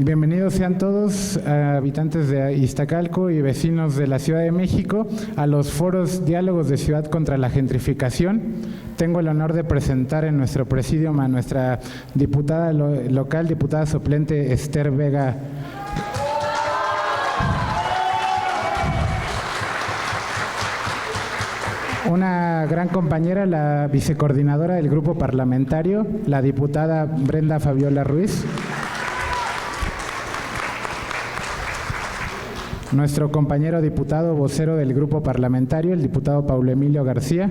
Bienvenidos sean todos, habitantes de Iztacalco y vecinos de la Ciudad de México, a los foros Diálogos de Ciudad contra la Gentrificación. Tengo el honor de presentar en nuestro presidium a nuestra diputada local, diputada suplente Esther Vega. Una gran compañera, la vicecoordinadora del grupo parlamentario, la diputada Brenda Fabiola Ruiz. Nuestro compañero diputado vocero del grupo parlamentario, el diputado Paulo Emilio García.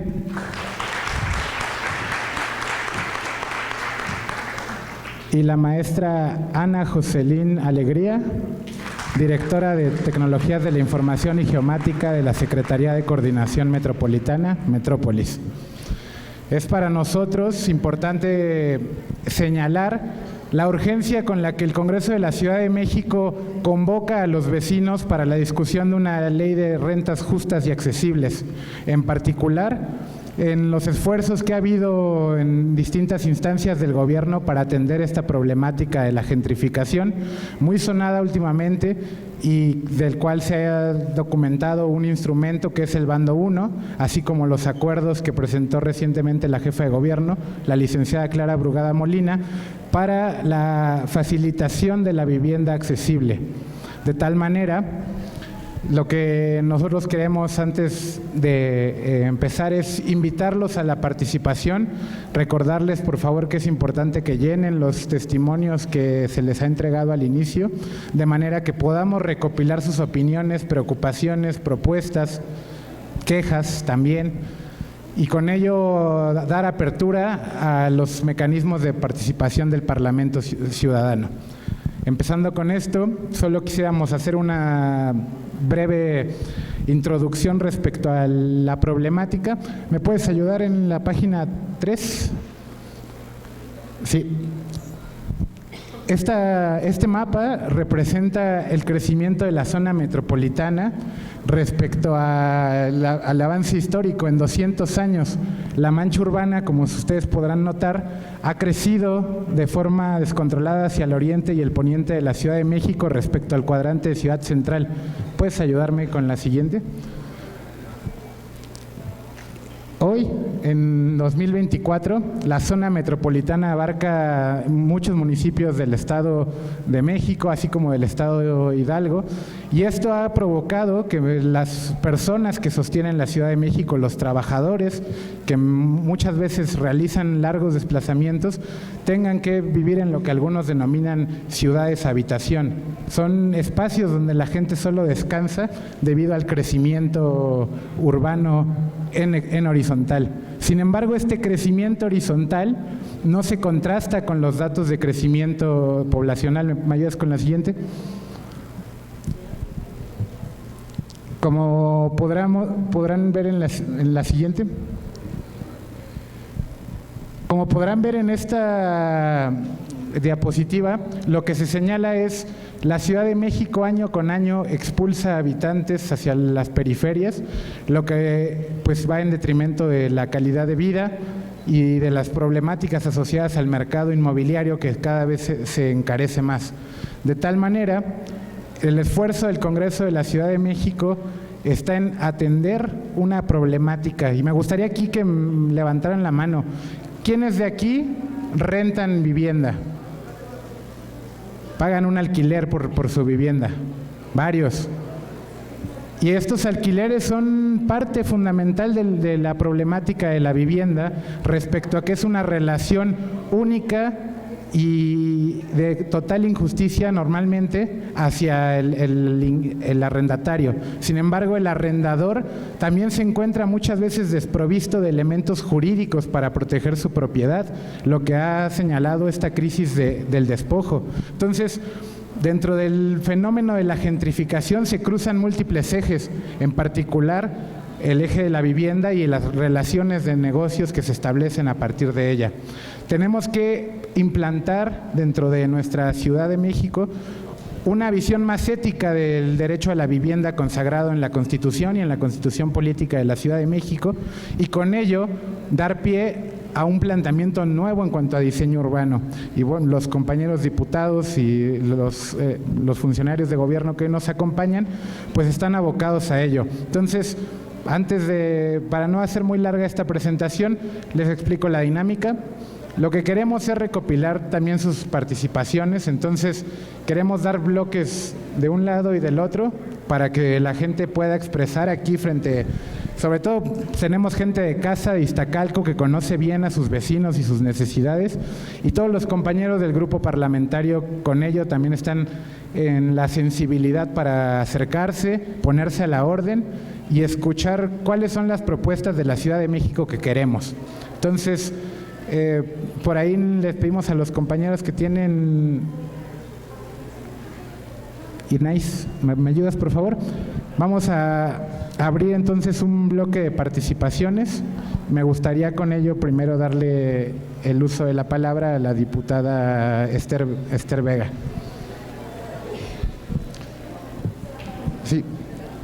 Y la maestra Ana Jocelyn Alegría, directora de Tecnologías de la Información y Geomática de la Secretaría de Coordinación Metropolitana, Metrópolis. Es para nosotros importante señalar la urgencia con la que el Congreso de la Ciudad de México convoca a los vecinos para la discusión de una ley de rentas justas y accesibles. En particular, en los esfuerzos que ha habido en distintas instancias del gobierno para atender esta problemática de la gentrificación, muy sonada últimamente y del cual se ha documentado un instrumento que es el Bando 1, así como los acuerdos que presentó recientemente la jefa de gobierno, la licenciada Clara Brugada Molina, para la facilitación de la vivienda accesible. De tal manera, lo que nosotros queremos antes de empezar es invitarlos a la participación, recordarles por favor que es importante que llenen los testimonios que se les ha entregado al inicio, de manera que podamos recopilar sus opiniones, preocupaciones, propuestas, quejas también, y con ello dar apertura a los mecanismos de participación del Parlamento Ciudadano. Empezando con esto, solo quisiéramos hacer una breve introducción respecto a la problemática. ¿Me puedes ayudar en la página 3? Sí. Este mapa representa el crecimiento de la zona metropolitana respecto al avance histórico en 200 años. La mancha urbana, como ustedes podrán notar, ha crecido de forma descontrolada hacia el oriente y el poniente de la Ciudad de México respecto al cuadrante de Ciudad Central. ¿Puedes ayudarme con la siguiente? Hoy, en 2024, la zona metropolitana abarca muchos municipios del Estado de México, así como del Estado de Hidalgo, y esto ha provocado que las personas que sostienen la Ciudad de México, los trabajadores, que muchas veces realizan largos desplazamientos, tengan que vivir en lo que algunos denominan ciudades habitación. Son espacios donde la gente solo descansa debido al crecimiento urbano en horizontal. Sin embargo, este crecimiento horizontal no se contrasta con los datos de crecimiento poblacional. ¿Me ayudas con la siguiente? Como podrán ver en la siguiente. Como podrán ver en esta diapositiva, lo que se señala es la Ciudad de México año con año expulsa habitantes hacia las periferias, lo que pues va en detrimento de la calidad de vida y de las problemáticas asociadas al mercado inmobiliario que cada vez se encarece más. De tal manera, el esfuerzo del Congreso de la Ciudad de México está en atender una problemática, y me gustaría aquí que levantaran la mano. ¿Quiénes de aquí rentan vivienda? Pagan un alquiler por su vivienda. Varios. Y estos alquileres son parte fundamental de la problemática de la vivienda respecto a que es una relación única y de total injusticia normalmente hacia el arrendatario. Sin embargo, el arrendador también se encuentra muchas veces desprovisto de elementos jurídicos para proteger su propiedad, lo que ha señalado esta crisis del despojo. Entonces, dentro del fenómeno de la gentrificación se cruzan múltiples ejes, en particular el eje de la vivienda y las relaciones de negocios que se establecen a partir de ella. Tenemos que implantar dentro de nuestra Ciudad de México una visión más ética del derecho a la vivienda consagrado en la Constitución y en la Constitución Política de la Ciudad de México, y con ello dar pie a un planteamiento nuevo en cuanto a diseño urbano. Y bueno, los compañeros diputados y los funcionarios de gobierno que nos acompañan, pues están abocados a ello. Entonces, para no hacer muy larga esta presentación, les explico la dinámica. Lo que queremos es recopilar también sus participaciones, entonces queremos dar bloques de un lado y del otro para que la gente pueda expresar aquí sobre todo tenemos gente de casa de Iztacalco que conoce bien a sus vecinos y sus necesidades, y todos los compañeros del grupo parlamentario con ello también están en la sensibilidad para acercarse, ponerse a la orden y escuchar cuáles son las propuestas de la Ciudad de México que queremos. Entonces, por ahí les pedimos a los compañeros que tienen... Inés, ¿me ayudas, por favor? Vamos a abrir entonces un bloque de participaciones. Me gustaría con ello primero darle el uso de la palabra a la diputada Esther Vega. Sí,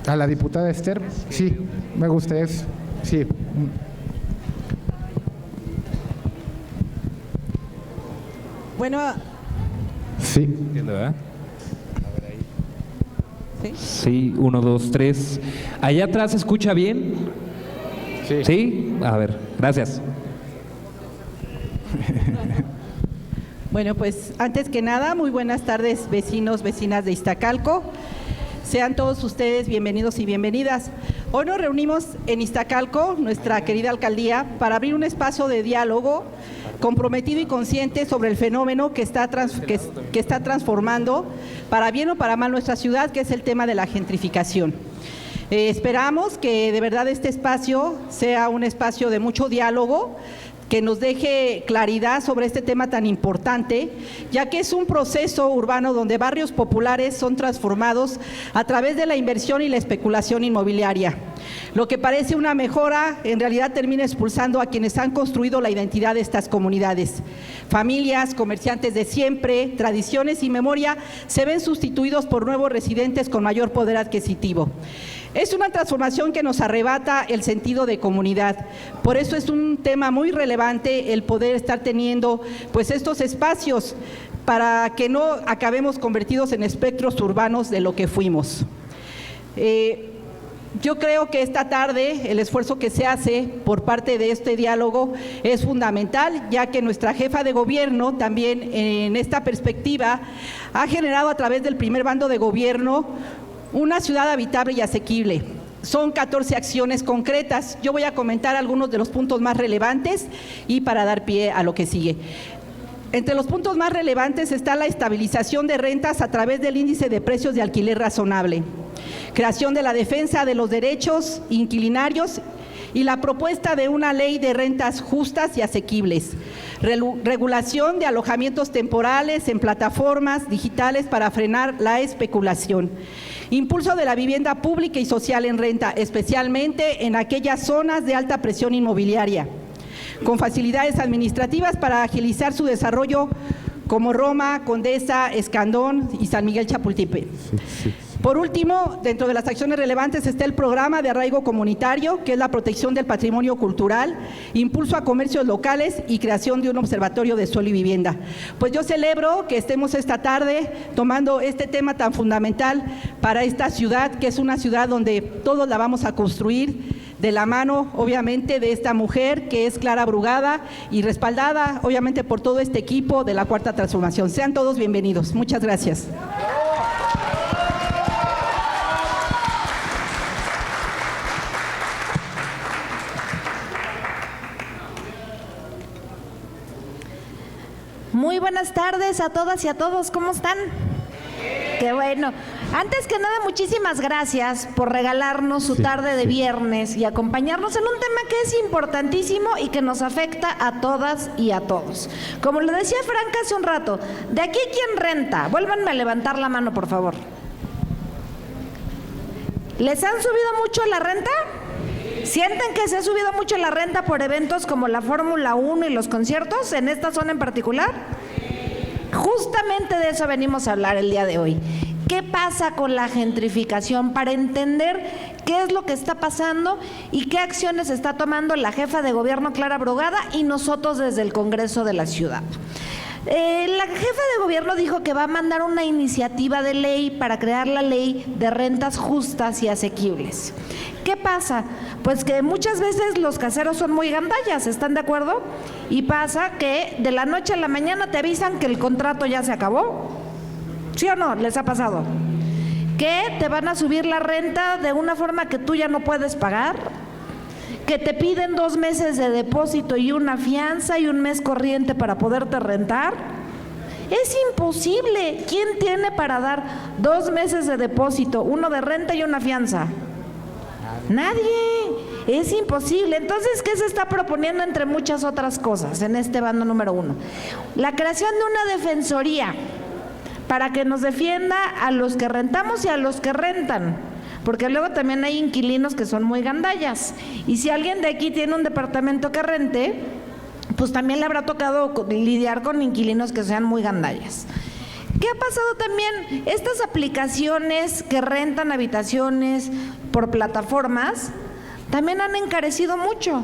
a la diputada Esther, sí, me gusta eso, sí. Bueno. Sí. Sí, 1, 2, 3. ¿Allá atrás se escucha bien? Sí. ¿Sí? A ver, gracias. Bueno, pues antes que nada, muy buenas tardes, vecinos, vecinas de Iztacalco. Sean todos ustedes bienvenidos y bienvenidas. Hoy nos reunimos en Iztacalco, nuestra querida alcaldía, para abrir un espacio de diálogo comprometido y consciente sobre el fenómeno que está transformando para bien o para mal nuestra ciudad, que es el tema de la gentrificación. Esperamos que de verdad este espacio sea un espacio de mucho diálogo, que nos deje claridad sobre este tema tan importante, ya que es un proceso urbano donde barrios populares son transformados a través de la inversión y la especulación inmobiliaria. Lo que parece una mejora, en realidad termina expulsando a quienes han construido la identidad de estas comunidades. Familias, comerciantes de siempre, tradiciones y memoria se ven sustituidos por nuevos residentes con mayor poder adquisitivo. Es una transformación que nos arrebata el sentido de comunidad. Por eso es un tema muy relevante el poder estar teniendo pues estos espacios para que no acabemos convertidos en espectros urbanos de lo que fuimos. Yo creo que esta tarde el esfuerzo que se hace por parte de este diálogo es fundamental, ya que nuestra jefa de gobierno también en esta perspectiva ha generado a través del primer bando de gobierno una ciudad habitable y asequible. Son 14 acciones concretas. Yo voy a comentar algunos de los puntos más relevantes y para dar pie a lo que sigue. Entre los puntos más relevantes está la estabilización de rentas a través del índice de precios de alquiler razonable, creación de la defensa de los derechos inquilinarios y la propuesta de una ley de rentas justas y asequibles, regulación de alojamientos temporales en plataformas digitales para frenar la especulación, impulso de la vivienda pública y social en renta, especialmente en aquellas zonas de alta presión inmobiliaria, con facilidades administrativas para agilizar su desarrollo como Roma, Condesa, Escandón y San Miguel Chapultepec. Por último, dentro de las acciones relevantes está el programa de arraigo comunitario, que es la protección del patrimonio cultural, impulso a comercios locales y creación de un observatorio de suelo y vivienda. Pues yo celebro que estemos esta tarde tomando este tema tan fundamental para esta ciudad, que es una ciudad donde todos la vamos a construir de la mano, obviamente, de esta mujer que es Clara Brugada y respaldada, obviamente, por todo este equipo de la Cuarta Transformación. Sean todos bienvenidos. Muchas gracias. Muy buenas tardes a todas y a todos, ¿cómo están? Qué bueno. Antes que nada, muchísimas gracias por regalarnos su tarde de viernes y acompañarnos en un tema que es importantísimo y que nos afecta a todas y a todos. Como le decía Franca hace un rato, ¿de aquí quién renta? Vuélvanme a levantar la mano, por favor. ¿Les han subido mucho la renta? ¿Sienten que se ha subido mucho la renta por eventos como la Fórmula 1 y los conciertos en esta zona en particular? Justamente de eso venimos a hablar el día de hoy. ¿Qué pasa con la gentrificación? Para entender qué es lo que está pasando y qué acciones está tomando la jefa de gobierno Clara Brugada y nosotros desde el Congreso de la Ciudad. La jefa de gobierno dijo que va a mandar una iniciativa de ley para crear la ley de rentas justas y asequibles. ¿Qué pasa? Pues que muchas veces los caseros son muy gandallas, ¿están de acuerdo? Y pasa que de la noche a la mañana te avisan que el contrato ya se acabó. ¿Sí o no? ¿Les ha pasado? Que te van a subir la renta de una forma que tú ya no puedes pagar, que te piden 2 meses de depósito y una fianza y un mes corriente para poderte rentar. Es imposible. ¿Quién tiene para dar 2 meses de depósito, uno de renta y una fianza? Nadie. Es imposible. Entonces, ¿qué se está proponiendo entre muchas otras cosas en este bando número 1? La creación de una defensoría para que nos defienda a los que rentamos y a los que rentan, porque luego también hay inquilinos que son muy gandallas, y si alguien de aquí tiene un departamento que rente, pues también le habrá tocado lidiar con inquilinos que sean muy gandallas. ¿Qué ha pasado también? Estas aplicaciones que rentan habitaciones por plataformas también han encarecido mucho.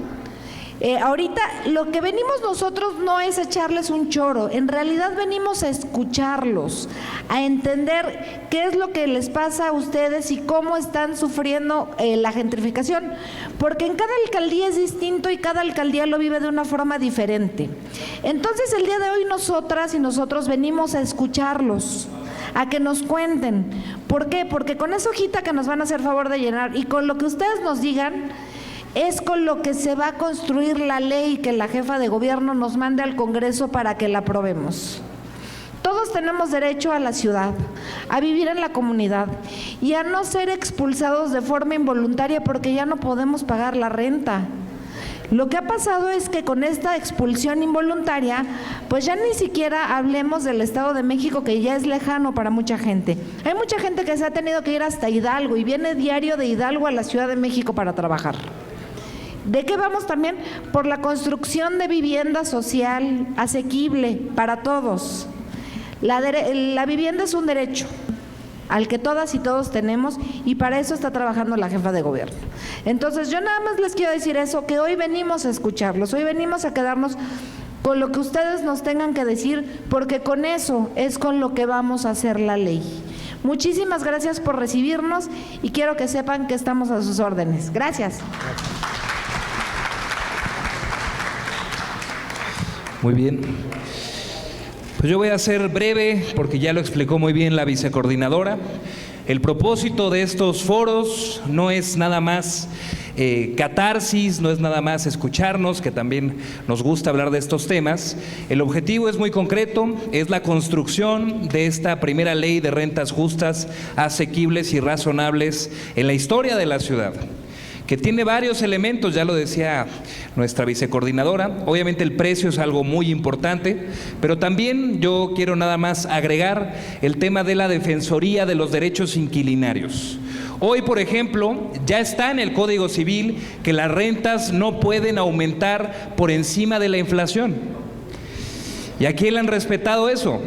Ahorita lo que venimos nosotros no es echarles un choro, en realidad venimos a escucharlos, a entender qué es lo que les pasa a ustedes y cómo están sufriendo la gentrificación, porque en cada alcaldía es distinto y cada alcaldía lo vive de una forma diferente. Entonces el día de hoy nosotras y nosotros venimos a escucharlos, a que nos cuenten. ¿Por qué? Porque con esa hojita que nos van a hacer favor de llenar y con lo que ustedes nos digan, es con lo que se va a construir la ley que la jefa de gobierno nos mande al Congreso para que la aprobemos. Todos tenemos derecho a la ciudad, a vivir en la comunidad y a no ser expulsados de forma involuntaria porque ya no podemos pagar la renta. Lo que ha pasado es que con esta expulsión involuntaria, pues ya ni siquiera hablemos del Estado de México, que ya es lejano para mucha gente. Hay mucha gente que se ha tenido que ir hasta Hidalgo y viene diario de Hidalgo a la Ciudad de México para trabajar. ¿De qué vamos también? Por la construcción de vivienda social asequible para todos. La vivienda es un derecho al que todas y todos tenemos y para eso está trabajando la jefa de gobierno. Entonces yo nada más les quiero decir eso, que hoy venimos a escucharlos, hoy venimos a quedarnos con lo que ustedes nos tengan que decir, porque con eso es con lo que vamos a hacer la ley. Muchísimas gracias por recibirnos y quiero que sepan que estamos a sus órdenes. Gracias. Muy bien. Pues yo voy a ser breve porque ya lo explicó muy bien la vicecoordinadora. El propósito de estos foros no es nada más catarsis, no es nada más escucharnos, que también nos gusta hablar de estos temas. El objetivo es muy concreto, es la construcción de esta primera ley de rentas justas, asequibles y razonables en la historia de la ciudad, que tiene varios elementos, ya lo decía nuestra vicecoordinadora. Obviamente el precio es algo muy importante, pero también yo quiero nada más agregar el tema de la defensoría de los derechos inquilinarios. Hoy, por ejemplo, ya está en el Código Civil que las rentas no pueden aumentar por encima de la inflación. ¿Y a quién le han respetado eso?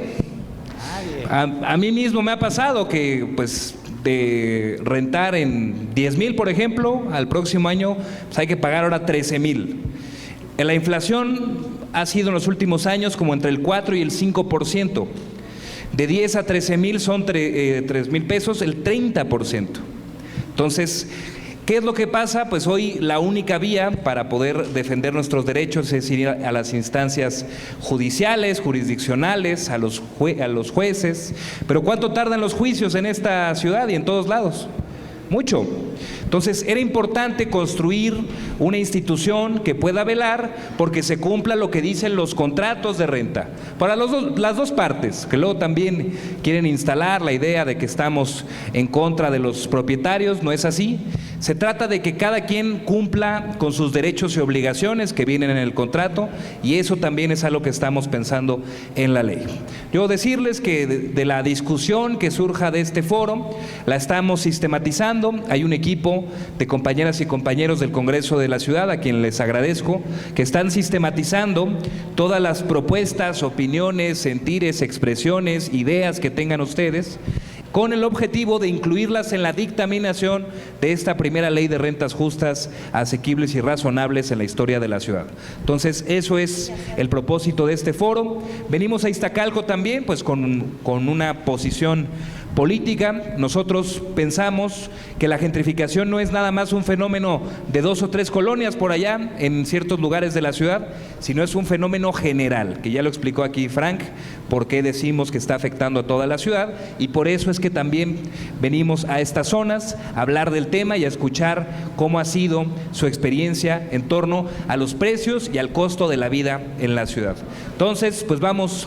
A mí mismo me ha pasado que, pues, de rentar en 10,000, por ejemplo, al próximo año pues hay que pagar ahora 13,000. La inflación ha sido en los últimos años como entre el 4 y el 5%. De 10 a 13,000 son 3,000 pesos, el 30%. Entonces, ¿qué es lo que pasa? Pues hoy la única vía para poder defender nuestros derechos es ir a las instancias judiciales, jurisdiccionales, a los jueces. Pero ¿cuánto tardan los juicios en esta ciudad y en todos lados? Mucho. Entonces era importante construir una institución que pueda velar porque se cumpla lo que dicen los contratos de renta para las dos partes, que luego también quieren instalar la idea de que estamos en contra de los propietarios. No es así. Se trata de que cada quien cumpla con sus derechos y obligaciones que vienen en el contrato, y eso también es algo que estamos pensando en la ley. Yo decirles que de la discusión que surja de este foro, la estamos sistematizando. Hay un equipo de compañeras y compañeros del Congreso de la Ciudad, a quien les agradezco, que están sistematizando todas las propuestas, opiniones, sentires, expresiones, ideas que tengan ustedes, con el objetivo de incluirlas en la dictaminación de esta primera ley de rentas justas, asequibles y razonables en la historia de la ciudad. Entonces, eso es el propósito de este foro. Venimos a Iztacalco también, pues con una posición política. Nosotros pensamos que la gentrificación no es nada más un fenómeno de 2 o 3 colonias por allá en ciertos lugares de la ciudad, sino es un fenómeno general, que ya lo explicó aquí Frank, por qué decimos que está afectando a toda la ciudad, y por eso es que también venimos a estas zonas a hablar del tema y a escuchar cómo ha sido su experiencia en torno a los precios y al costo de la vida en la ciudad. Entonces, pues vamos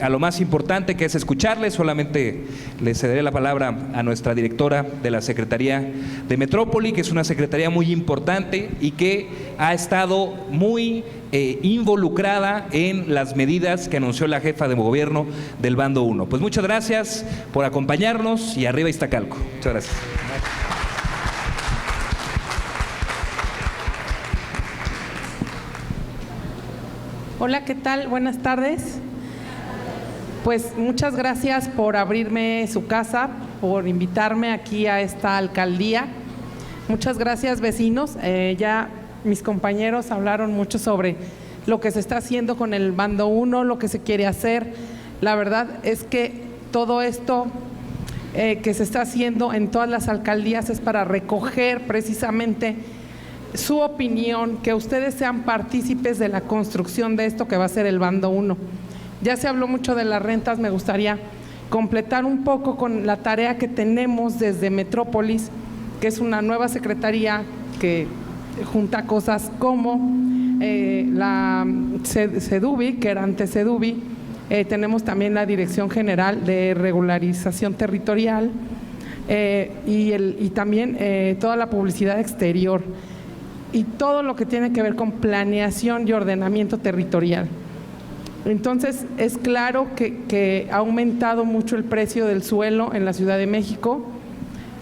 a lo más importante, que es escucharles. Solamente le cederé la palabra a nuestra directora de la Secretaría de Metrópoli, que es una secretaría muy importante y que ha estado muy involucrada en las medidas que anunció la jefa de gobierno del Bando 1. Pues muchas gracias por acompañarnos y arriba Iztacalco. Muchas gracias. Hola, ¿qué tal? Buenas tardes. Pues muchas gracias por abrirme su casa, por invitarme aquí a esta alcaldía. Muchas gracias, vecinos. Ya mis compañeros hablaron mucho sobre lo que se está haciendo con el Bando 1, lo que se quiere hacer. La verdad es que todo esto que se está haciendo en todas las alcaldías es para recoger precisamente su opinión, que ustedes sean partícipes de la construcción de esto que va a ser el Bando 1. Ya se habló mucho de las rentas, me gustaría completar un poco con la tarea que tenemos desde Metrópolis, que es una nueva secretaría que junta cosas como la CEDUBI, que era antes CEDUBI, tenemos también la Dirección General de Regularización Territorial y también toda la publicidad exterior y todo lo que tiene que ver con planeación y ordenamiento territorial. Entonces, es claro que ha aumentado mucho el precio del suelo en la Ciudad de México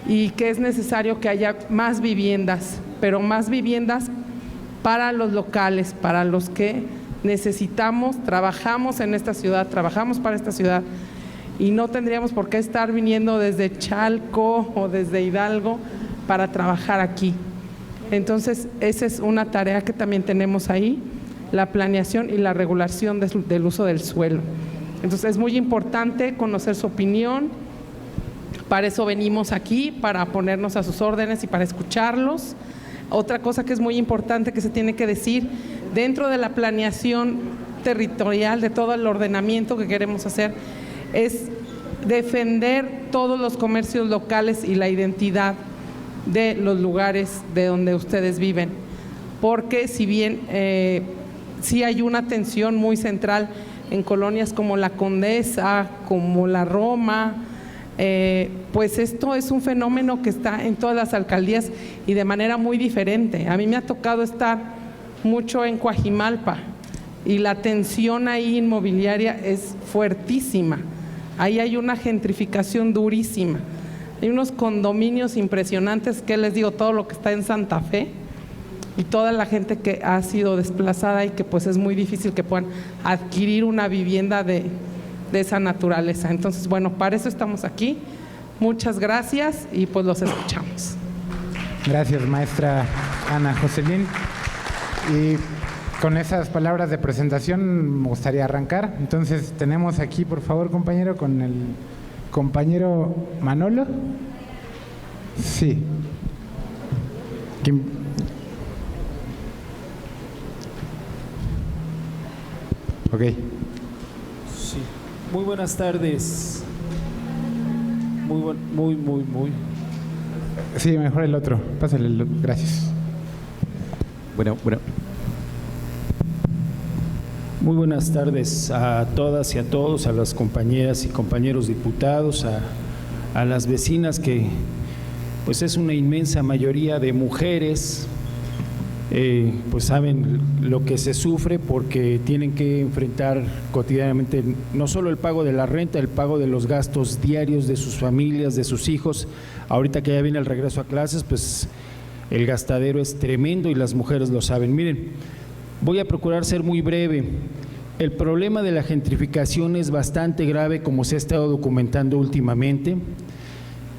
y que es necesario que haya más viviendas, pero más viviendas para los locales, para los que necesitamos, trabajamos en esta ciudad, trabajamos para esta ciudad y no tendríamos por qué estar viniendo desde Chalco o desde Hidalgo para trabajar aquí. Entonces, esa es una tarea que también tenemos ahí, la planeación y la regulación del uso del suelo. Entonces, es muy importante conocer su opinión, para eso venimos aquí, para ponernos a sus órdenes y para escucharlos. Otra cosa que es muy importante que se tiene que decir, dentro de la planeación territorial, de todo el ordenamiento que queremos hacer, es defender todos los comercios locales y la identidad de los lugares de donde ustedes viven, porque si bien sí hay una tensión muy central en colonias como la Condesa, como la Roma, pues esto es un fenómeno que está en todas las alcaldías y de manera muy diferente. A mí me ha tocado estar mucho en Coajimalpa y la tensión ahí inmobiliaria es fuertísima. Ahí hay una gentrificación durísima. Hay unos condominios impresionantes, que les digo, todo lo que está en Santa Fe y toda la gente que ha sido desplazada y que pues es muy difícil que puedan adquirir una vivienda de esa naturaleza. Entonces, bueno, para eso estamos aquí. Muchas gracias y pues los escuchamos. Gracias, maestra Ana Joselín. Y con esas palabras de presentación me gustaría arrancar. Entonces, tenemos aquí, por favor, compañero, con el compañero Manolo. Sí. Ok. Sí. Muy buenas tardes. Muy. Sí, mejor el otro. Pásale el otro. Gracias. Bueno. Muy buenas tardes a todas y a todos, a las compañeras y compañeros diputados, a las vecinas que pues es una inmensa mayoría de mujeres, pues saben lo que se sufre porque tienen que enfrentar cotidianamente no solo el pago de la renta, el pago de los gastos diarios de sus familias, de sus hijos. Ahorita que ya viene el regreso a clases, pues el gastadero es tremendo y las mujeres lo saben. Miren, voy a procurar ser muy breve. El problema de la gentrificación es bastante grave, como se ha estado documentando últimamente.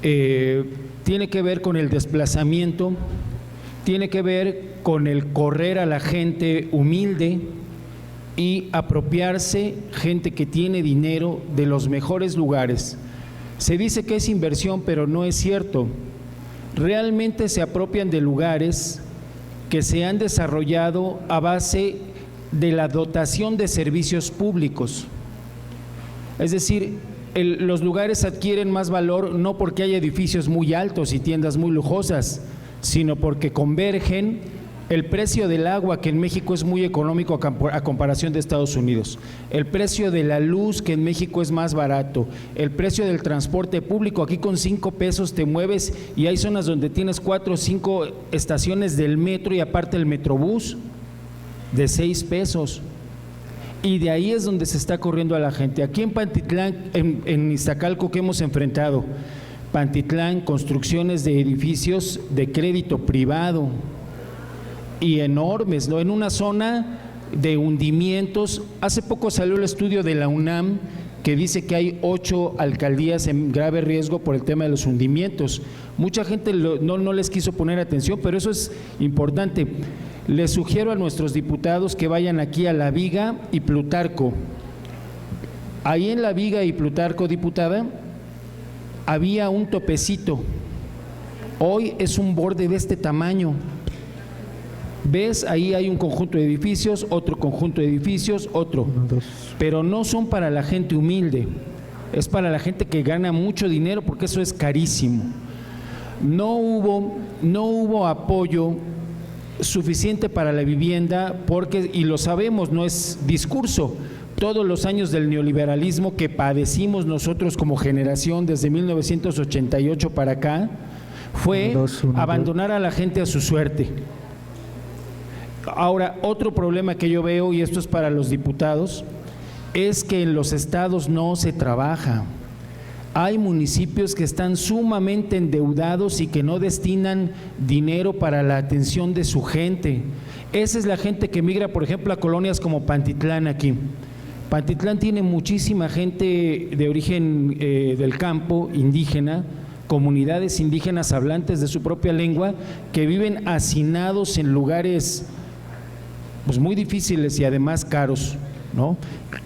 Tiene que ver con el desplazamiento, tiene que ver con el correr a la gente humilde y apropiarse gente que tiene dinero de los mejores lugares. Se dice que es inversión, pero no es cierto. Realmente se apropian de lugares que se han desarrollado a base de la dotación de servicios públicos. Es decir, los lugares adquieren más valor no porque haya edificios muy altos y tiendas muy lujosas, sino porque convergen el precio del agua, que en México es muy económico a comparación de Estados Unidos, el precio de la luz, que en México es más barato, el precio del transporte público. Aquí con 5 pesos te mueves y hay zonas donde tienes 4 o 5 estaciones del metro y aparte el metrobús de 6 pesos. Y de ahí es donde se está corriendo a la gente. Aquí en Pantitlán, en Iztacalco, que hemos enfrentado, Pantitlán, construcciones de edificios de crédito privado y enormes, ¿no? En una zona de hundimientos. Hace poco salió el estudio de la UNAM que dice que hay 8 alcaldías en grave riesgo por el tema de los hundimientos. Mucha gente no les quiso poner atención, pero eso es importante. Les sugiero a nuestros diputados que vayan aquí a La Viga y Plutarco. Ahí en La Viga y Plutarco, diputada, había un topecito. Hoy es un borde de este tamaño. ¿Ves? Ahí hay un conjunto de edificios, otro conjunto de edificios, otro. Pero no son para la gente humilde, es para la gente que gana mucho dinero, porque eso es carísimo. No hubo apoyo suficiente para la vivienda, porque, y lo sabemos, no es discurso, todos los años del neoliberalismo que padecimos nosotros como generación desde 1988 para acá, fue abandonar a la gente a su suerte. Ahora, otro problema que yo veo, y esto es para los diputados, es que en los estados no se trabaja. Hay municipios que están sumamente endeudados y que no destinan dinero para la atención de su gente. Esa es la gente que migra, por ejemplo, a colonias como Pantitlán aquí. Pantitlán tiene muchísima gente de origen del campo, indígena, comunidades indígenas hablantes de su propia lengua, que viven hacinados en lugares pues muy difíciles y además caros, ¿no?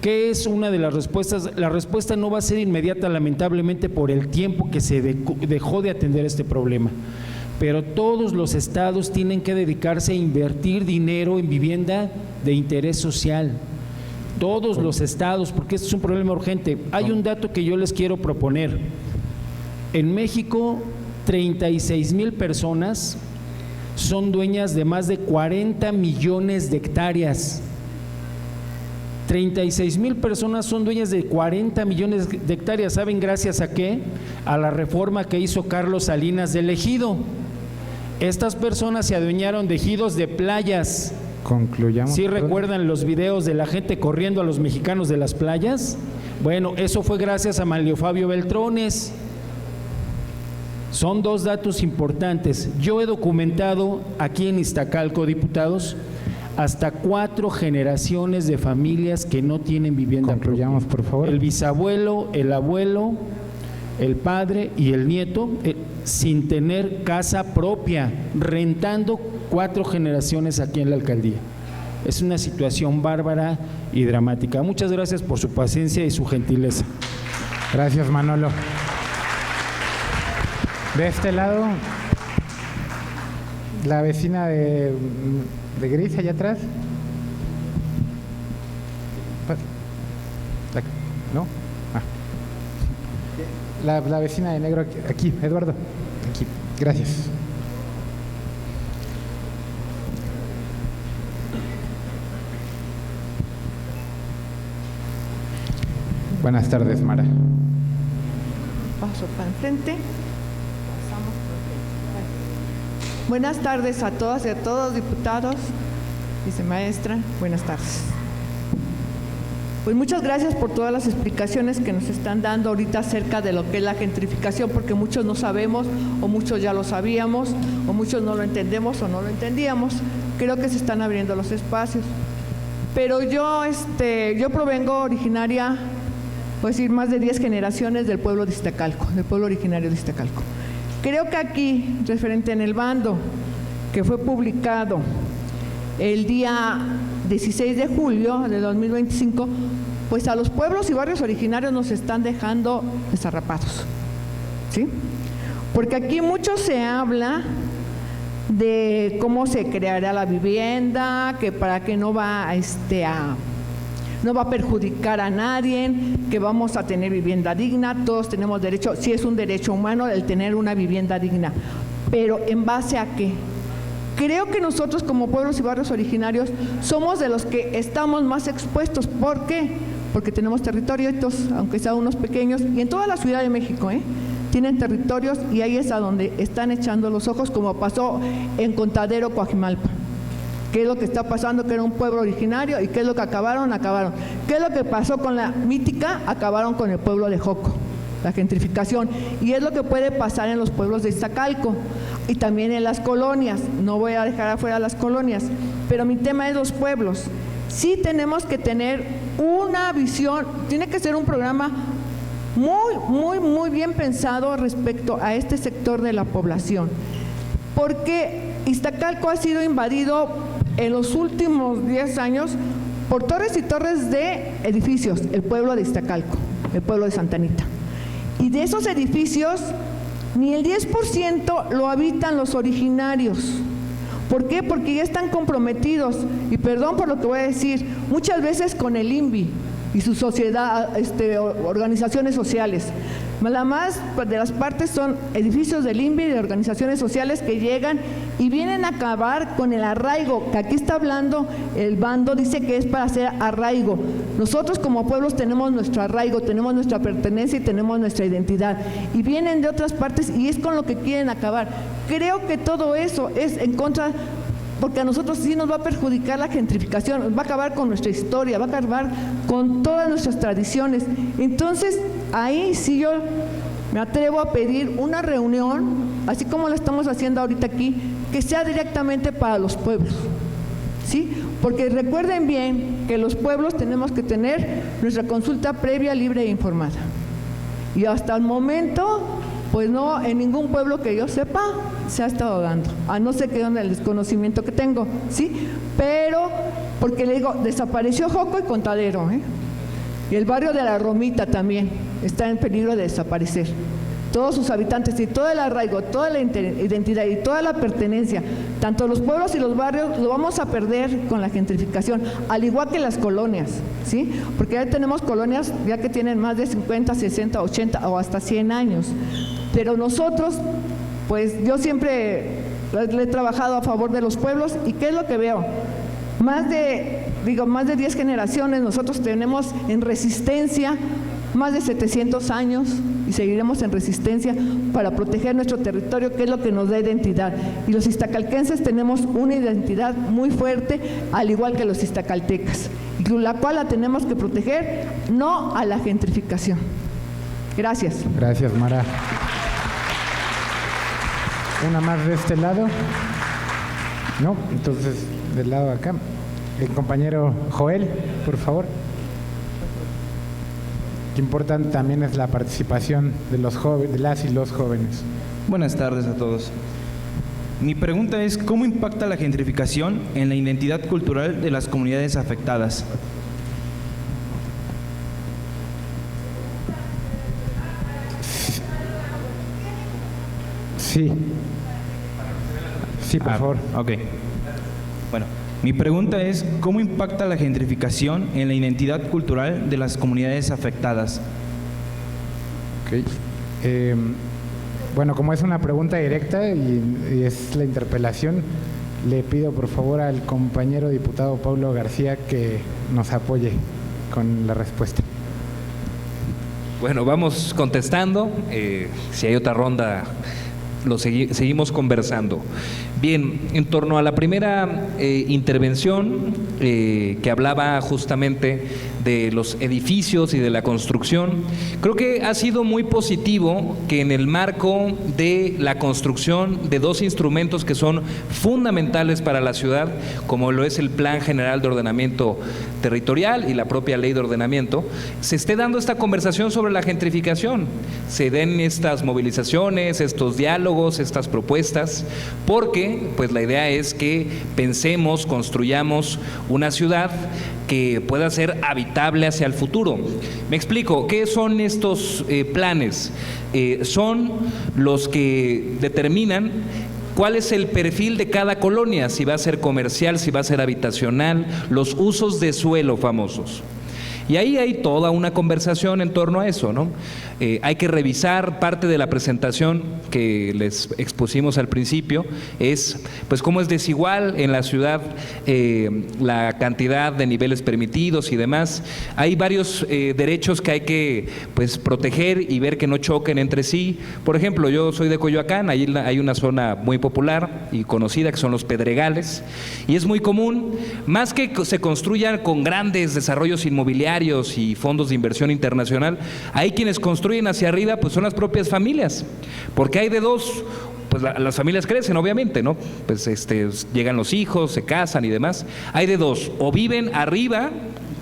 ¿Qué es una de las respuestas? La respuesta no va a ser inmediata, lamentablemente, por el tiempo que se dejó de atender este problema. Pero todos los estados tienen que dedicarse a invertir dinero en vivienda de interés social. Todos los estados, porque esto es un problema urgente. Hay un dato que yo les quiero proponer. En México, 36,000 personas son dueñas de más de 40 millones de hectáreas. 36,000 personas son dueñas de 40 millones de hectáreas. ¿Saben gracias a qué? A la reforma que hizo Carlos Salinas del Ejido. Estas personas se adueñaron de ejidos de playas. Concluyamos. ¿Sí recuerdan los videos de la gente corriendo a los mexicanos de las playas? Bueno, eso fue gracias a Manlio Fabio Beltrones. Son 2 datos importantes. Yo he documentado aquí en Iztacalco, diputados, hasta 4 generaciones de familias que no tienen vivienda propia. Concluyamos, por favor. El bisabuelo, el abuelo, el padre y el nieto sin tener casa propia, rentando 4 generaciones aquí en la alcaldía. Es una situación bárbara y dramática. Muchas gracias por su paciencia y su gentileza. Gracias, Manolo. De este lado, la vecina de gris allá atrás. ¿No? La vecina de negro aquí, Eduardo. Aquí. Gracias. Buenas tardes, Mara. Paso para enfrente. Buenas tardes a todas y a todos, diputados, vicemaestra, buenas tardes. Pues muchas gracias por todas las explicaciones que nos están dando ahorita acerca de lo que es la gentrificación, porque muchos no sabemos, o muchos ya lo sabíamos, o muchos no lo entendemos o no lo entendíamos. Creo que se están abriendo los espacios. pero yo provengo originaria, puedo decir, más de 10 generaciones del pueblo de Iztacalco, del pueblo originario de Iztacalco. Creo que aquí, referente en el bando, que fue publicado el día 16 de julio de 2025, pues a los pueblos y barrios originarios nos están dejando desarrapados, ¿sí? Porque aquí mucho se habla de cómo se creará la vivienda, que para que no va no va a perjudicar a nadie, que vamos a tener vivienda digna, todos tenemos derecho, sí es un derecho humano el tener una vivienda digna, pero ¿en base a qué? Creo que nosotros como pueblos y barrios originarios somos de los que estamos más expuestos. ¿Por qué? Porque tenemos territorios, aunque sean unos pequeños, y en toda la Ciudad de México, tienen territorios, y ahí es a donde están echando los ojos, como pasó en Contadero, Coajimalpa. ¿Qué es lo que está pasando? Que era un pueblo originario, y ¿qué es lo que acabaron? ¿Qué es lo que pasó con la Mítica? Acabaron con el pueblo de Joco, la gentrificación, y es lo que puede pasar en los pueblos de Iztacalco y también en las colonias. No voy a dejar afuera las colonias, pero mi tema es los pueblos. Sí tenemos que tener una visión, tiene que ser un programa muy bien pensado respecto a este sector de la población, porque Iztacalco ha sido invadido en los últimos 10 años por torres y torres de edificios, el pueblo de Iztacalco, el pueblo de Santa Anita, y de esos edificios ni el 10% lo habitan los originarios. ¿Por qué? Porque ya están comprometidos, y perdón por lo que voy a decir, muchas veces con el INVI y su sociedad, organizaciones sociales. La más de las partes son edificios del INVI y de organizaciones sociales que llegan y vienen a acabar con el arraigo, que aquí está hablando el bando, dice que es para hacer arraigo. Nosotros como pueblos tenemos nuestro arraigo, tenemos nuestra pertenencia y tenemos nuestra identidad, y vienen de otras partes y es con lo que quieren acabar. Creo que todo eso es en contra, porque a nosotros sí nos va a perjudicar la gentrificación, va a acabar con nuestra historia, va a acabar con todas nuestras tradiciones. Entonces, ahí sí yo me atrevo a pedir una reunión, así como la estamos haciendo ahorita aquí, que sea directamente para los pueblos, ¿sí? Porque recuerden bien que los pueblos tenemos que tener nuestra consulta previa, libre e informada. Y hasta el momento, pues no, en ningún pueblo que yo sepa se ha estado dando, a no ser que en el desconocimiento que tengo, ¿sí? Pero, porque le digo, desapareció Joco y Contadero, y el barrio de la Romita también está en peligro de desaparecer. Todos sus habitantes y todo el arraigo, toda la identidad y toda la pertenencia, tanto los pueblos y los barrios, lo vamos a perder con la gentrificación, al igual que las colonias, ¿sí? Porque ya tenemos colonias ya que tienen más de 50, 60, 80 o hasta 100 años. Pero nosotros, pues yo siempre le he trabajado a favor de los pueblos, y ¿qué es lo que veo? Más de 10 generaciones nosotros tenemos en resistencia, más de 700 años, y seguiremos en resistencia para proteger nuestro territorio, que es lo que nos da identidad. Y los iztacalquenses tenemos una identidad muy fuerte, al igual que los iztacaltecas, y la cual la tenemos que proteger, no a la gentrificación. Gracias. Gracias, Mara. ¿Una más de este lado? No, entonces del lado de acá. El compañero Joel, por favor. Lo importante también es la participación de los jóvenes, de las y los jóvenes. Buenas tardes a todos. Mi pregunta es, ¿cómo impacta la gentrificación en la identidad cultural de las comunidades afectadas? Sí. Sí, por favor. Ok. Bueno, mi pregunta es, ¿cómo impacta la gentrificación en la identidad cultural de las comunidades afectadas? Ok. Bueno, como es una pregunta directa y es la interpelación, le pido por favor al compañero diputado Pablo García que nos apoye con la respuesta. Bueno, vamos contestando. Si hay otra ronda, seguimos conversando. Bien, en torno a la primera intervención que hablaba justamente de los edificios y de la construcción. Creo que ha sido muy positivo que en el marco de la construcción de dos instrumentos que son fundamentales para la ciudad, como lo es el Plan General de Ordenamiento Territorial y la propia Ley de Ordenamiento, se esté dando esta conversación sobre la gentrificación, se den estas movilizaciones, estos diálogos, estas propuestas, porque pues la idea es que pensemos, construyamos una ciudad que pueda ser habitable hacia el futuro. Me explico, ¿qué son estos planes? Son los que determinan cuál es el perfil de cada colonia, si va a ser comercial, si va a ser habitacional, los usos de suelo famosos. Y ahí hay toda una conversación en torno a eso, ¿no? Hay que revisar parte de la presentación que les expusimos al principio, es pues cómo es desigual en la ciudad la cantidad de niveles permitidos y demás. Hay varios derechos que hay que pues proteger y ver que no choquen entre sí. Por ejemplo, yo soy de Coyoacán, ahí hay una zona muy popular y conocida que son los Pedregales, y es muy común, más que se construyan con grandes desarrollos inmobiliarios y fondos de inversión internacional, hay quienes construyen hacia arriba, pues son las propias familias, porque hay de dos. Pues las familias crecen, obviamente, ¿no? Pues llegan los hijos, se casan y demás. Hay de dos, o viven arriba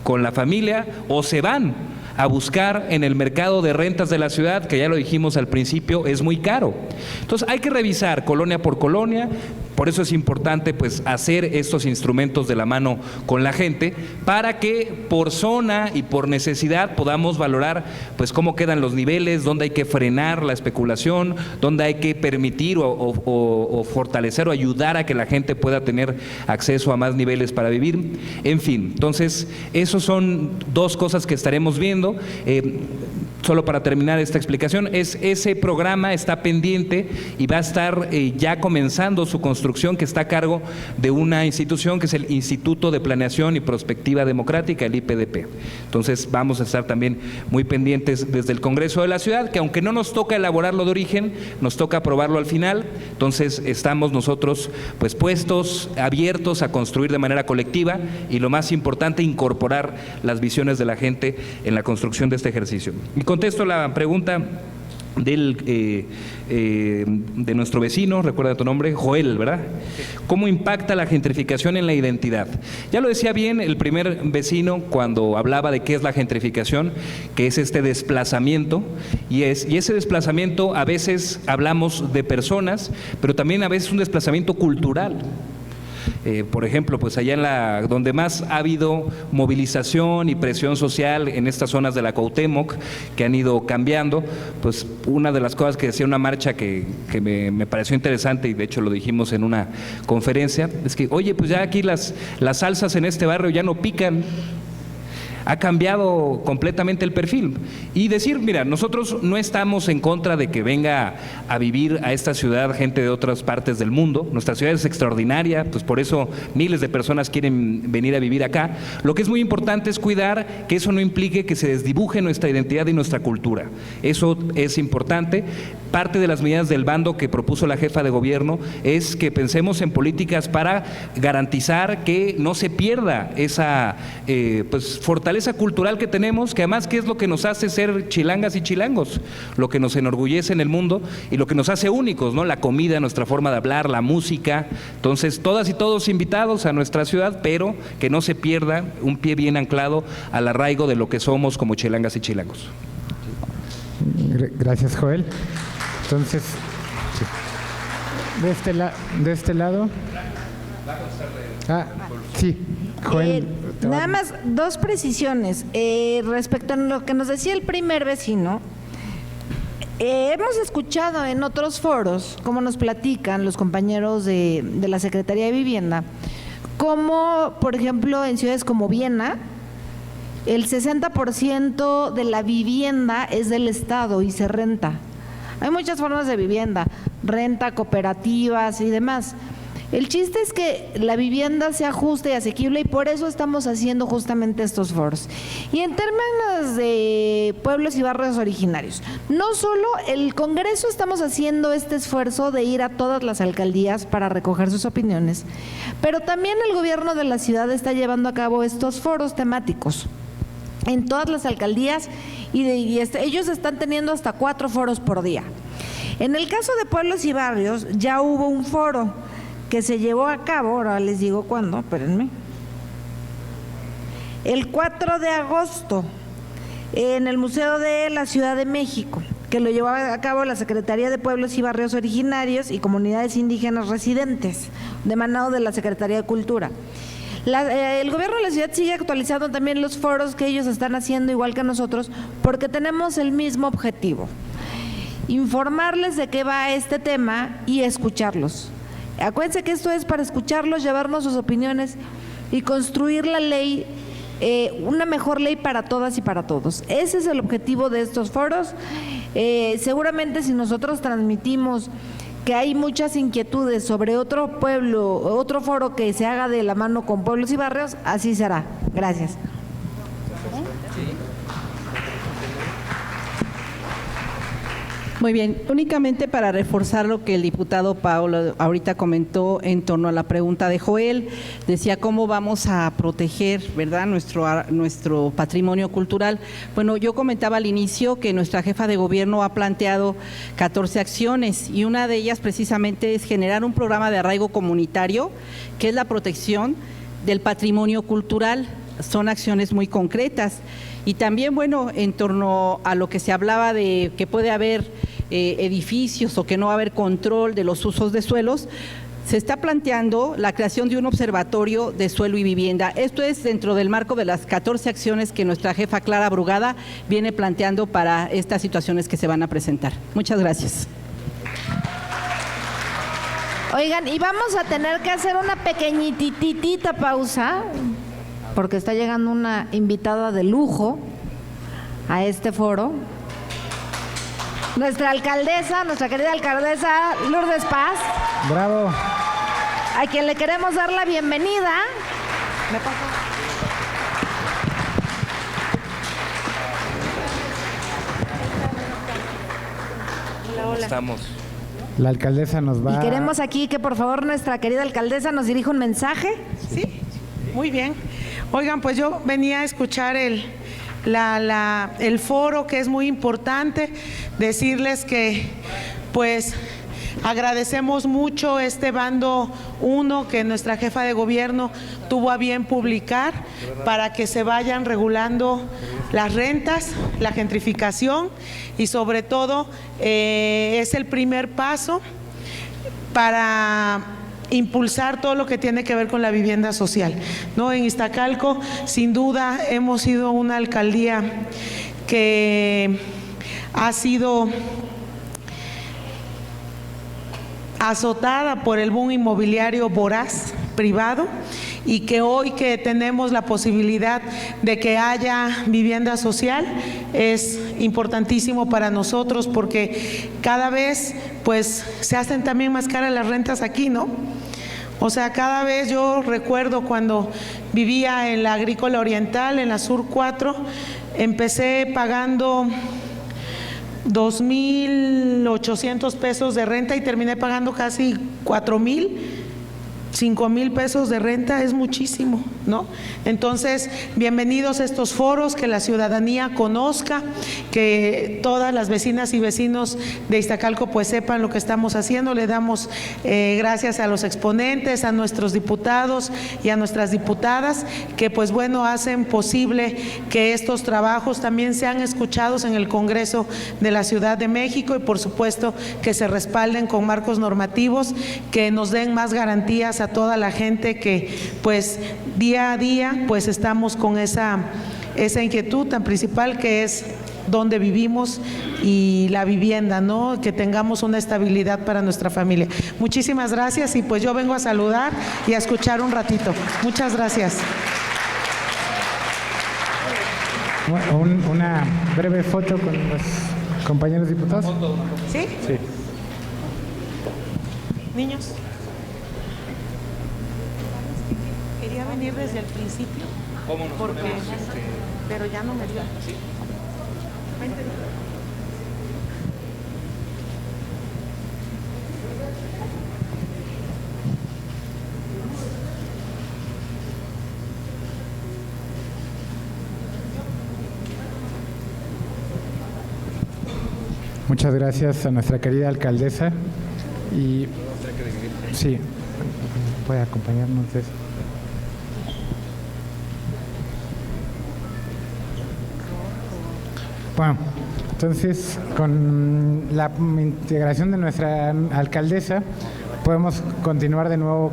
con la familia o se van a buscar en el mercado de rentas de la ciudad, que ya lo dijimos al principio, es muy caro. Entonces hay que revisar colonia por colonia. Por eso es importante pues hacer estos instrumentos de la mano con la gente, para que por zona y por necesidad podamos valorar pues cómo quedan los niveles, dónde hay que frenar la especulación, dónde hay que permitir o fortalecer o ayudar a que la gente pueda tener acceso a más niveles para vivir. En fin, entonces esos son dos cosas que estaremos viendo. Solo para terminar esta explicación, ese programa está pendiente y va a estar ya comenzando su construcción, que está a cargo de una institución que es el Instituto de Planeación y Prospectiva Democrática, el IPDP. Entonces vamos a estar también muy pendientes desde el Congreso de la Ciudad, que aunque no nos toca elaborarlo de origen, nos toca aprobarlo al final. Entonces estamos nosotros pues puestos, abiertos a construir de manera colectiva y, lo más importante, incorporar las visiones de la gente en la construcción de este ejercicio. Y contesto la pregunta de nuestro vecino, recuerda tu nombre, Joel, ¿verdad? ¿Cómo impacta la gentrificación en la identidad? Ya lo decía bien el primer vecino cuando hablaba de qué es la gentrificación, que es este desplazamiento, y ese desplazamiento a veces hablamos de personas, pero también a veces un desplazamiento cultural. Por ejemplo, pues allá donde más ha habido movilización y presión social en estas zonas de la Cuauhtémoc, que han ido cambiando, pues una de las cosas que decía una marcha que me pareció interesante, y de hecho lo dijimos en una conferencia, es que, oye, pues ya aquí las salsas en este barrio ya no pican. Ha cambiado completamente el perfil. Y decir, mira, nosotros no estamos en contra de que venga a vivir a esta ciudad gente de otras partes del mundo. Nuestra ciudad es extraordinaria, pues por eso miles de personas quieren venir a vivir acá. Lo que es muy importante es cuidar que eso no implique que se desdibuje nuestra identidad y nuestra cultura. Eso es importante. Parte de las medidas del bando que propuso la jefa de gobierno es que pensemos en políticas para garantizar que no se pierda esa pues fortaleza cultural que tenemos, que además, ¿qué es lo que nos hace ser chilangas y chilangos? Lo que nos enorgullece en el mundo y lo que nos hace únicos, ¿no? La comida, nuestra forma de hablar, la música. Entonces, todas y todos invitados a nuestra ciudad, pero que no se pierda un pie bien anclado al arraigo de lo que somos como chilangas y chilangos. Gracias, Joel. Entonces, de este lado. Sí, Joel. Nada más dos precisiones respecto a lo que nos decía el primer vecino. Hemos escuchado en otros foros cómo nos platican los compañeros de la Secretaría de Vivienda, como por ejemplo en ciudades como Viena, el 60% de la vivienda es del Estado y se renta. Hay muchas formas de vivienda, renta, cooperativas y demás. El chiste es que la vivienda sea justa y asequible, y por eso estamos haciendo justamente estos foros. Y en términos de pueblos y barrios originarios, no solo el Congreso estamos haciendo este esfuerzo de ir a todas las alcaldías para recoger sus opiniones, pero también el gobierno de la ciudad está llevando a cabo estos foros temáticos. en todas las alcaldías y ellos están teniendo hasta 4 foros por día. En el caso de pueblos y barrios ya hubo un foro que se llevó a cabo, ahora les digo cuándo, espérenme, el 4 de agosto en el Museo de la Ciudad de México, que lo llevaba a cabo la Secretaría de Pueblos y Barrios Originarios y Comunidades Indígenas Residentes, emanado de la Secretaría de Cultura. El gobierno de la ciudad sigue actualizando también los foros que ellos están haciendo igual que nosotros, porque tenemos el mismo objetivo: informarles de qué va este tema y escucharlos. Acuérdense que esto es para escucharlos, llevarnos sus opiniones y construir la ley, una mejor ley para todas y para todos. Ese es el objetivo de estos foros. Seguramente si nosotros transmitimos que hay muchas inquietudes sobre otro pueblo, otro foro que se haga de la mano con pueblos y barrios, así será. Gracias. Muy bien, únicamente para reforzar lo que el diputado Paulo ahorita comentó en torno a la pregunta de Joel, decía cómo vamos a proteger, ¿verdad?, nuestro patrimonio cultural. Bueno, yo comentaba al inicio que nuestra jefa de gobierno ha planteado 14 acciones y una de ellas precisamente es generar un programa de arraigo comunitario, que es la protección del patrimonio cultural. Son acciones muy concretas. Y también, bueno, en torno a lo que se hablaba de que puede haber edificios o que no va a haber control de los usos de suelos, se está planteando la creación de un observatorio de suelo y vivienda. Esto es dentro del marco de las 14 acciones que nuestra jefa Clara Brugada viene planteando para estas situaciones que se van a presentar. Muchas gracias. Oigan, y vamos a tener que hacer una pequeñititita pausa, porque está llegando una invitada de lujo a este foro. Nuestra alcaldesa, nuestra querida alcaldesa Lourdes Paz. Bravo. A quien le queremos dar la bienvenida. ¿Me pasa? Hola. Estamos. La alcaldesa nos va. Y queremos aquí que por favor nuestra querida alcaldesa nos dirija un mensaje. Sí, muy bien. Oigan, pues yo venía a escuchar el foro, que es muy importante. Decirles que pues agradecemos mucho este bando 1 que nuestra jefa de gobierno tuvo a bien publicar para que se vayan regulando las rentas, la gentrificación y sobre todo es el primer paso para impulsar todo lo que tiene que ver con la vivienda social, ¿no? En Iztacalco, sin duda, hemos sido una alcaldía que ha sido azotada por el boom inmobiliario voraz privado, y que hoy que tenemos la posibilidad de que haya vivienda social es importantísimo para nosotros, porque cada vez pues se hacen también más caras las rentas aquí, ¿no? O sea, cada vez yo recuerdo cuando vivía en la Agrícola Oriental, en la Sur 4, empecé pagando 2,800 pesos de renta y terminé pagando casi 4,000. 5,000 pesos de renta es muchísimo, ¿no? Entonces, bienvenidos a estos foros, que la ciudadanía conozca, que todas las vecinas y vecinos de Iztacalco pues sepan lo que estamos haciendo. Le damos gracias a los exponentes, a nuestros diputados y a nuestras diputadas, que pues bueno, hacen posible que estos trabajos también sean escuchados en el Congreso de la Ciudad de México, y por supuesto que se respalden con marcos normativos que nos den más garantías a toda la gente que pues día a día pues estamos con esa inquietud tan principal, que es dónde vivimos y la vivienda, ¿no? Que tengamos una estabilidad para nuestra familia. Muchísimas gracias, y pues yo vengo a saludar y a escuchar un ratito. Muchas gracias. Una breve foto con los compañeros diputados. ¿Sí? Sí. Niños. Quería venir desde el principio. ¿Cómo nos porque, ponemos, pero ya no me dio. ¿Sí? Vente. Muchas gracias a nuestra querida alcaldesa. Y sí, puede acompañarnos de eso. Bueno, entonces, con la integración de nuestra alcaldesa, podemos continuar de nuevo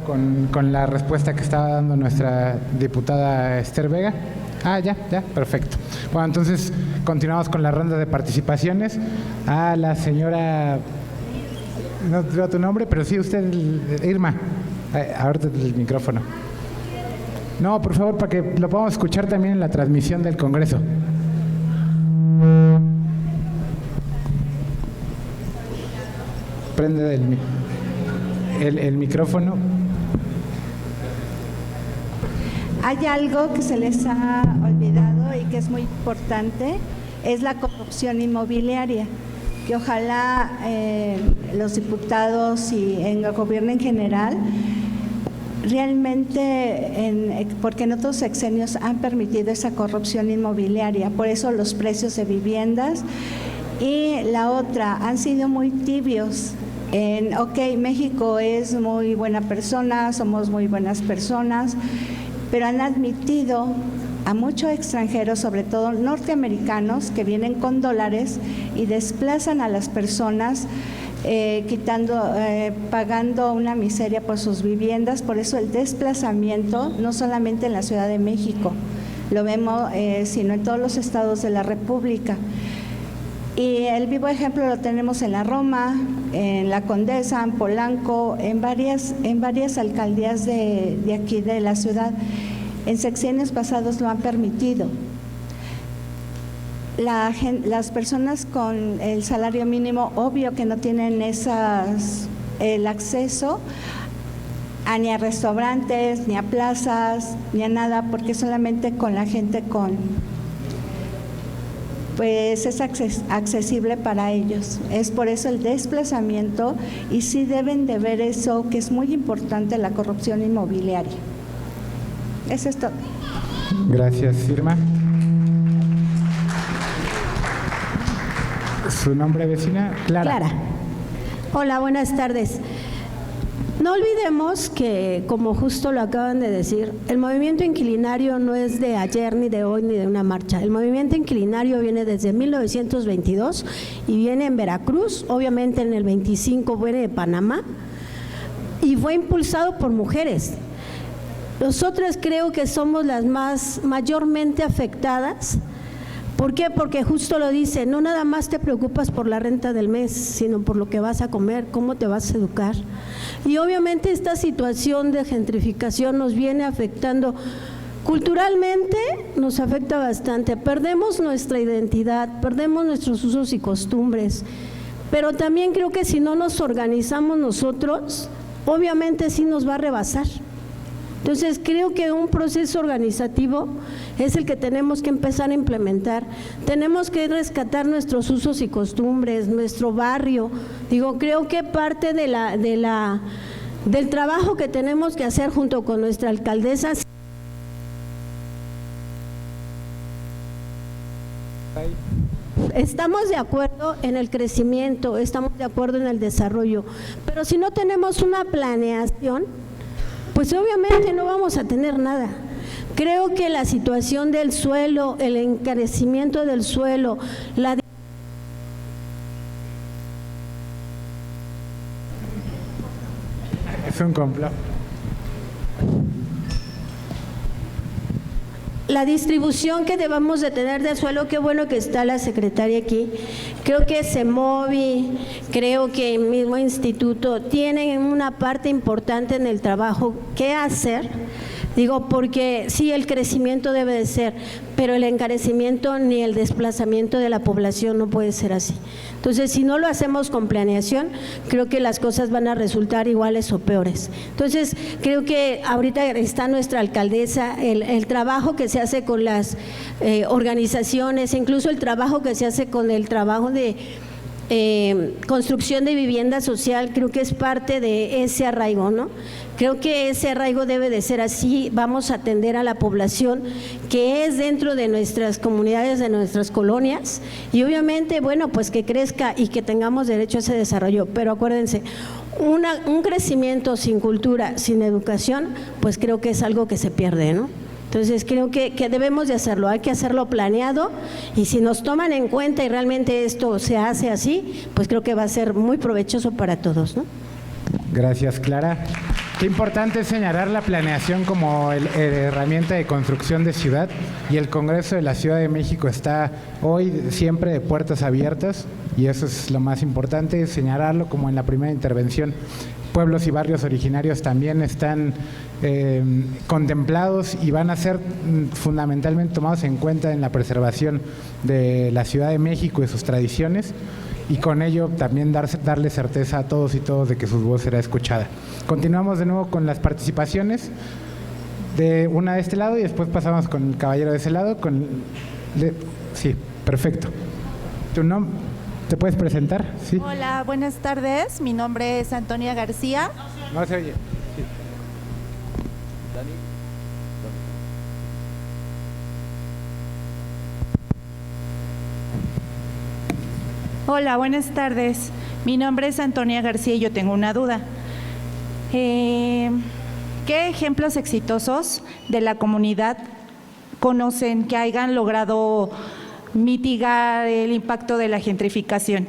con la respuesta que estaba dando nuestra diputada Esther Vega. Ya, perfecto. Bueno, entonces continuamos con la ronda de participaciones. A la señora, no veo tu nombre, pero sí usted, Irma. Ahorita el micrófono. No, por favor, para que lo podamos escuchar también en la transmisión del Congreso. Prende el micrófono. Hay algo que se les ha olvidado y que es muy importante, es la corrupción inmobiliaria, que ojalá los diputados y en el gobierno en general realmente, porque en otros sexenios han permitido esa corrupción inmobiliaria, por eso los precios de viviendas. Y la otra, han sido muy tibios. México es muy buena persona, somos muy buenas personas, pero han admitido a muchos extranjeros, sobre todo norteamericanos, que vienen con dólares y desplazan a las personas, pagando una miseria por sus viviendas. Por eso el desplazamiento, no solamente en la Ciudad de México, lo vemos, sino en todos los estados de la República. Y el vivo ejemplo lo tenemos en la Roma, en la Condesa, en Polanco, en varias alcaldías de aquí de la ciudad. En sexenios pasados lo han permitido. Las personas con el salario mínimo, obvio que no tienen el acceso ni a restaurantes, ni a plazas, ni a nada, porque solamente con la gente pues es accesible para ellos. Es por eso el desplazamiento, y sí deben de ver eso, que es muy importante, la corrupción inmobiliaria. Eso es todo. Gracias, Irma. ¿Su nombre, vecina? Clara. Hola, buenas tardes. No olvidemos que, como justo lo acaban de decir, el movimiento inquilinario no es de ayer, ni de hoy, ni de una marcha. El movimiento inquilinario viene desde 1922 y viene en Veracruz, obviamente en el 25 viene de Panamá, y fue impulsado por mujeres. Nosotras creo que somos las mayormente afectadas. ¿Por qué? Porque justo lo dice, no nada más te preocupas por la renta del mes, sino por lo que vas a comer, cómo te vas a educar. Y obviamente esta situación de gentrificación nos viene afectando culturalmente, nos afecta bastante. Perdemos nuestra identidad, perdemos nuestros usos y costumbres, pero también creo que si no nos organizamos nosotros, obviamente sí nos va a rebasar. Entonces creo que un proceso organizativo es el que tenemos que empezar a implementar. Tenemos que rescatar nuestros usos y costumbres, nuestro barrio. Creo que parte del trabajo que tenemos que hacer junto con nuestra alcaldesa. Estamos de acuerdo en el crecimiento, estamos de acuerdo en el desarrollo, pero si no tenemos una planeación, pues obviamente no vamos a tener nada. Creo que la situación del suelo, el encarecimiento del suelo, es un complot. La distribución que debamos de tener del suelo, qué bueno que está la secretaria aquí. Creo que CEMOVI, creo que el mismo instituto tienen una parte importante en el trabajo que hacer. Porque sí, el crecimiento debe de ser, pero el encarecimiento ni el desplazamiento de la población no puede ser así. Entonces, si no lo hacemos con planeación, creo que las cosas van a resultar iguales o peores. Entonces, creo que ahorita está nuestra alcaldesa, el trabajo que se hace con las organizaciones, incluso el trabajo que se hace con el trabajo de construcción de vivienda social, creo que es parte de ese arraigo, ¿no? Creo que ese arraigo debe de ser así, vamos a atender a la población que es dentro de nuestras comunidades, de nuestras colonias, y obviamente, bueno, pues que crezca y que tengamos derecho a ese desarrollo, pero acuérdense, un crecimiento sin cultura, sin educación, pues creo que es algo que se pierde, ¿no? Entonces creo que debemos de hacerlo, hay que hacerlo planeado, y si nos toman en cuenta y realmente esto se hace así, pues creo que va a ser muy provechoso para todos, ¿no? Gracias, Clara. Qué importante es señalar la planeación como herramienta de construcción de ciudad, y el Congreso de la Ciudad de México está hoy siempre de puertas abiertas, y eso es lo más importante, señalarlo como en la primera intervención. Pueblos y barrios originarios también están contemplados y van a ser fundamentalmente tomados en cuenta en la preservación de la Ciudad de México y sus tradiciones, y con ello también darle certeza a todos y todas de que su voz será escuchada. Continuamos de nuevo con las participaciones, de una de este lado y después pasamos con el caballero de ese lado. Sí, perfecto. ¿Tu nombre? ¿Te puedes presentar? Sí. Hola, buenas tardes. Mi nombre es Antonia García. No se oye. Sí. Hola, buenas tardes. Mi nombre es Antonia García y yo tengo una duda. ¿Qué ejemplos exitosos de la comunidad conocen que hayan logrado mitigar el impacto de la gentrificación?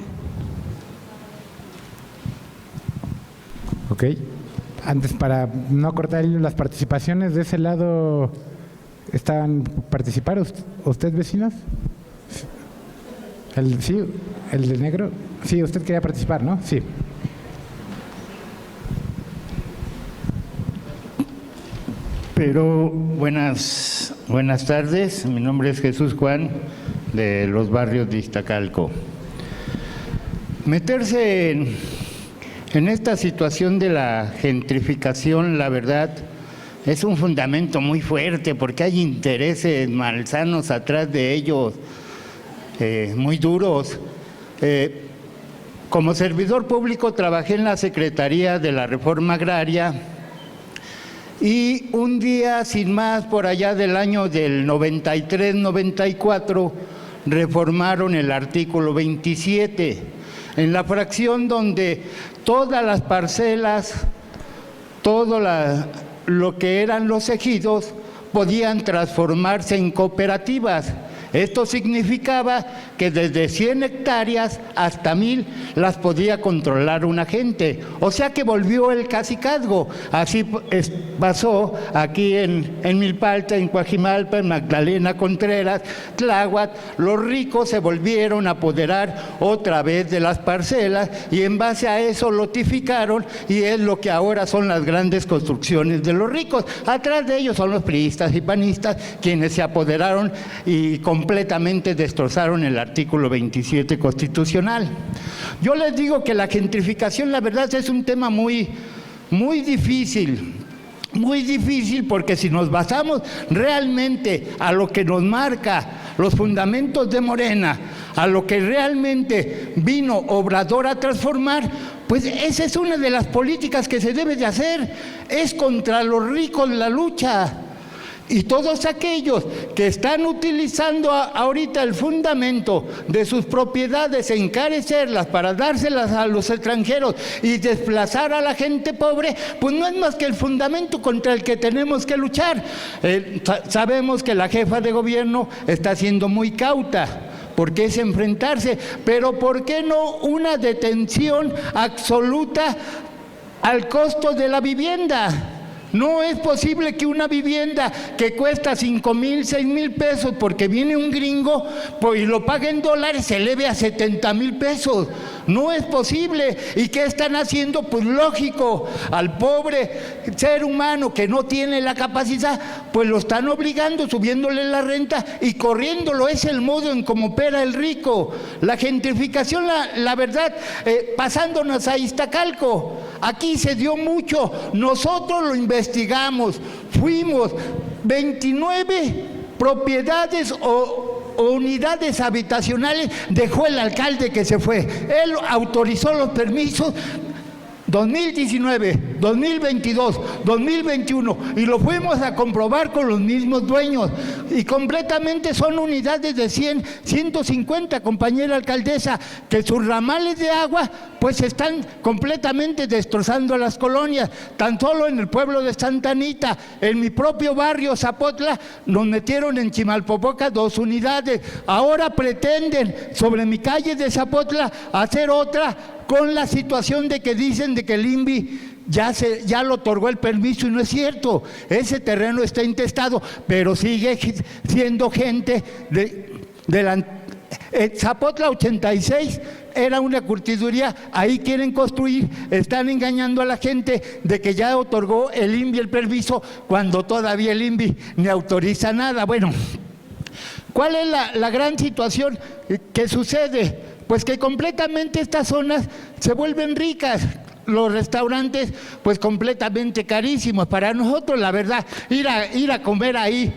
Ok. Antes, para no cortar las participaciones, de ese lado estaban participar usted, vecinos. Sí, el de negro. Sí, usted quería participar, ¿no? Sí. Pero buenas tardes. Mi nombre es Jesús Juan, de los barrios de Iztacalco. Meterse en esta situación de la gentrificación, la verdad, es un fundamento muy fuerte, porque hay intereses malsanos atrás de ellos, muy duros. Como servidor público trabajé en la Secretaría de la Reforma Agraria, y un día, sin más, por allá del año del 93-94, reformaron el artículo 27, en la fracción donde todas las parcelas, todo lo que eran los ejidos, podían transformarse en cooperativas. Esto significaba que desde 100 hectáreas hasta 1000 las podía controlar una gente. O sea que volvió el cacicazgo. Así pasó aquí en Milpalta, en Coajimalpa, en Magdalena Contreras, Tláhuac. Los ricos se volvieron a apoderar otra vez de las parcelas, y en base a eso lotificaron, y es lo que ahora son las grandes construcciones de los ricos. Atrás de ellos son los priistas y panistas, quienes se apoderaron y completamente destrozaron el artículo 27 constitucional. Yo les digo que la gentrificación, la verdad, es un tema muy difícil. Muy difícil, porque si nos basamos realmente a lo que nos marca los fundamentos de Morena, a lo que realmente vino Obrador a transformar, pues esa es una de las políticas que se debe de hacer, es contra los ricos la lucha. Y todos aquellos que están utilizando ahorita el fundamento de sus propiedades, encarecerlas para dárselas a los extranjeros y desplazar a la gente pobre, pues no es más que el fundamento contra el que tenemos que luchar. Sabemos que la jefa de gobierno está siendo muy cauta, porque es enfrentarse, pero ¿por qué no una detención absoluta al costo de la vivienda? No es posible que una vivienda que cuesta 5,000, 6,000 pesos, porque viene un gringo y lo paga en dólares, se eleve a 70,000 pesos. No es posible. ¿Y qué están haciendo? Pues lógico, al pobre ser humano que no tiene la capacidad, pues lo están obligando, subiéndole la renta y corriéndolo. Es el modo en cómo opera el rico. La gentrificación, la verdad, pasándonos a Iztacalco, aquí se dio mucho. Nosotros lo investigamos, fuimos 29 propiedades unidades habitacionales dejó el alcalde que se fue. Él autorizó los permisos 2019, 2022, 2021 y lo fuimos a comprobar con los mismos dueños y completamente son unidades de 100, 150, compañera alcaldesa, que sus ramales de agua pues están completamente destrozando a las colonias. Tan solo en el pueblo de Santa Anita, en mi propio barrio Zapotla, nos metieron en Chimalpopoca 2 unidades. Ahora pretenden sobre mi calle de Zapotla hacer otra, con la situación de que dicen de que el INVI ya lo otorgó el permiso y no es cierto. Ese terreno está intestado, pero sigue siendo gente de la Zapotla 86 era una curtiduría, ahí quieren construir, están engañando a la gente de que ya otorgó el INVI el permiso cuando todavía el INVI ni autoriza nada. Bueno, ¿cuál es la gran situación que sucede? Pues que completamente estas zonas se vuelven ricas. Los restaurantes pues completamente carísimos. Para nosotros la verdad ir a comer ahí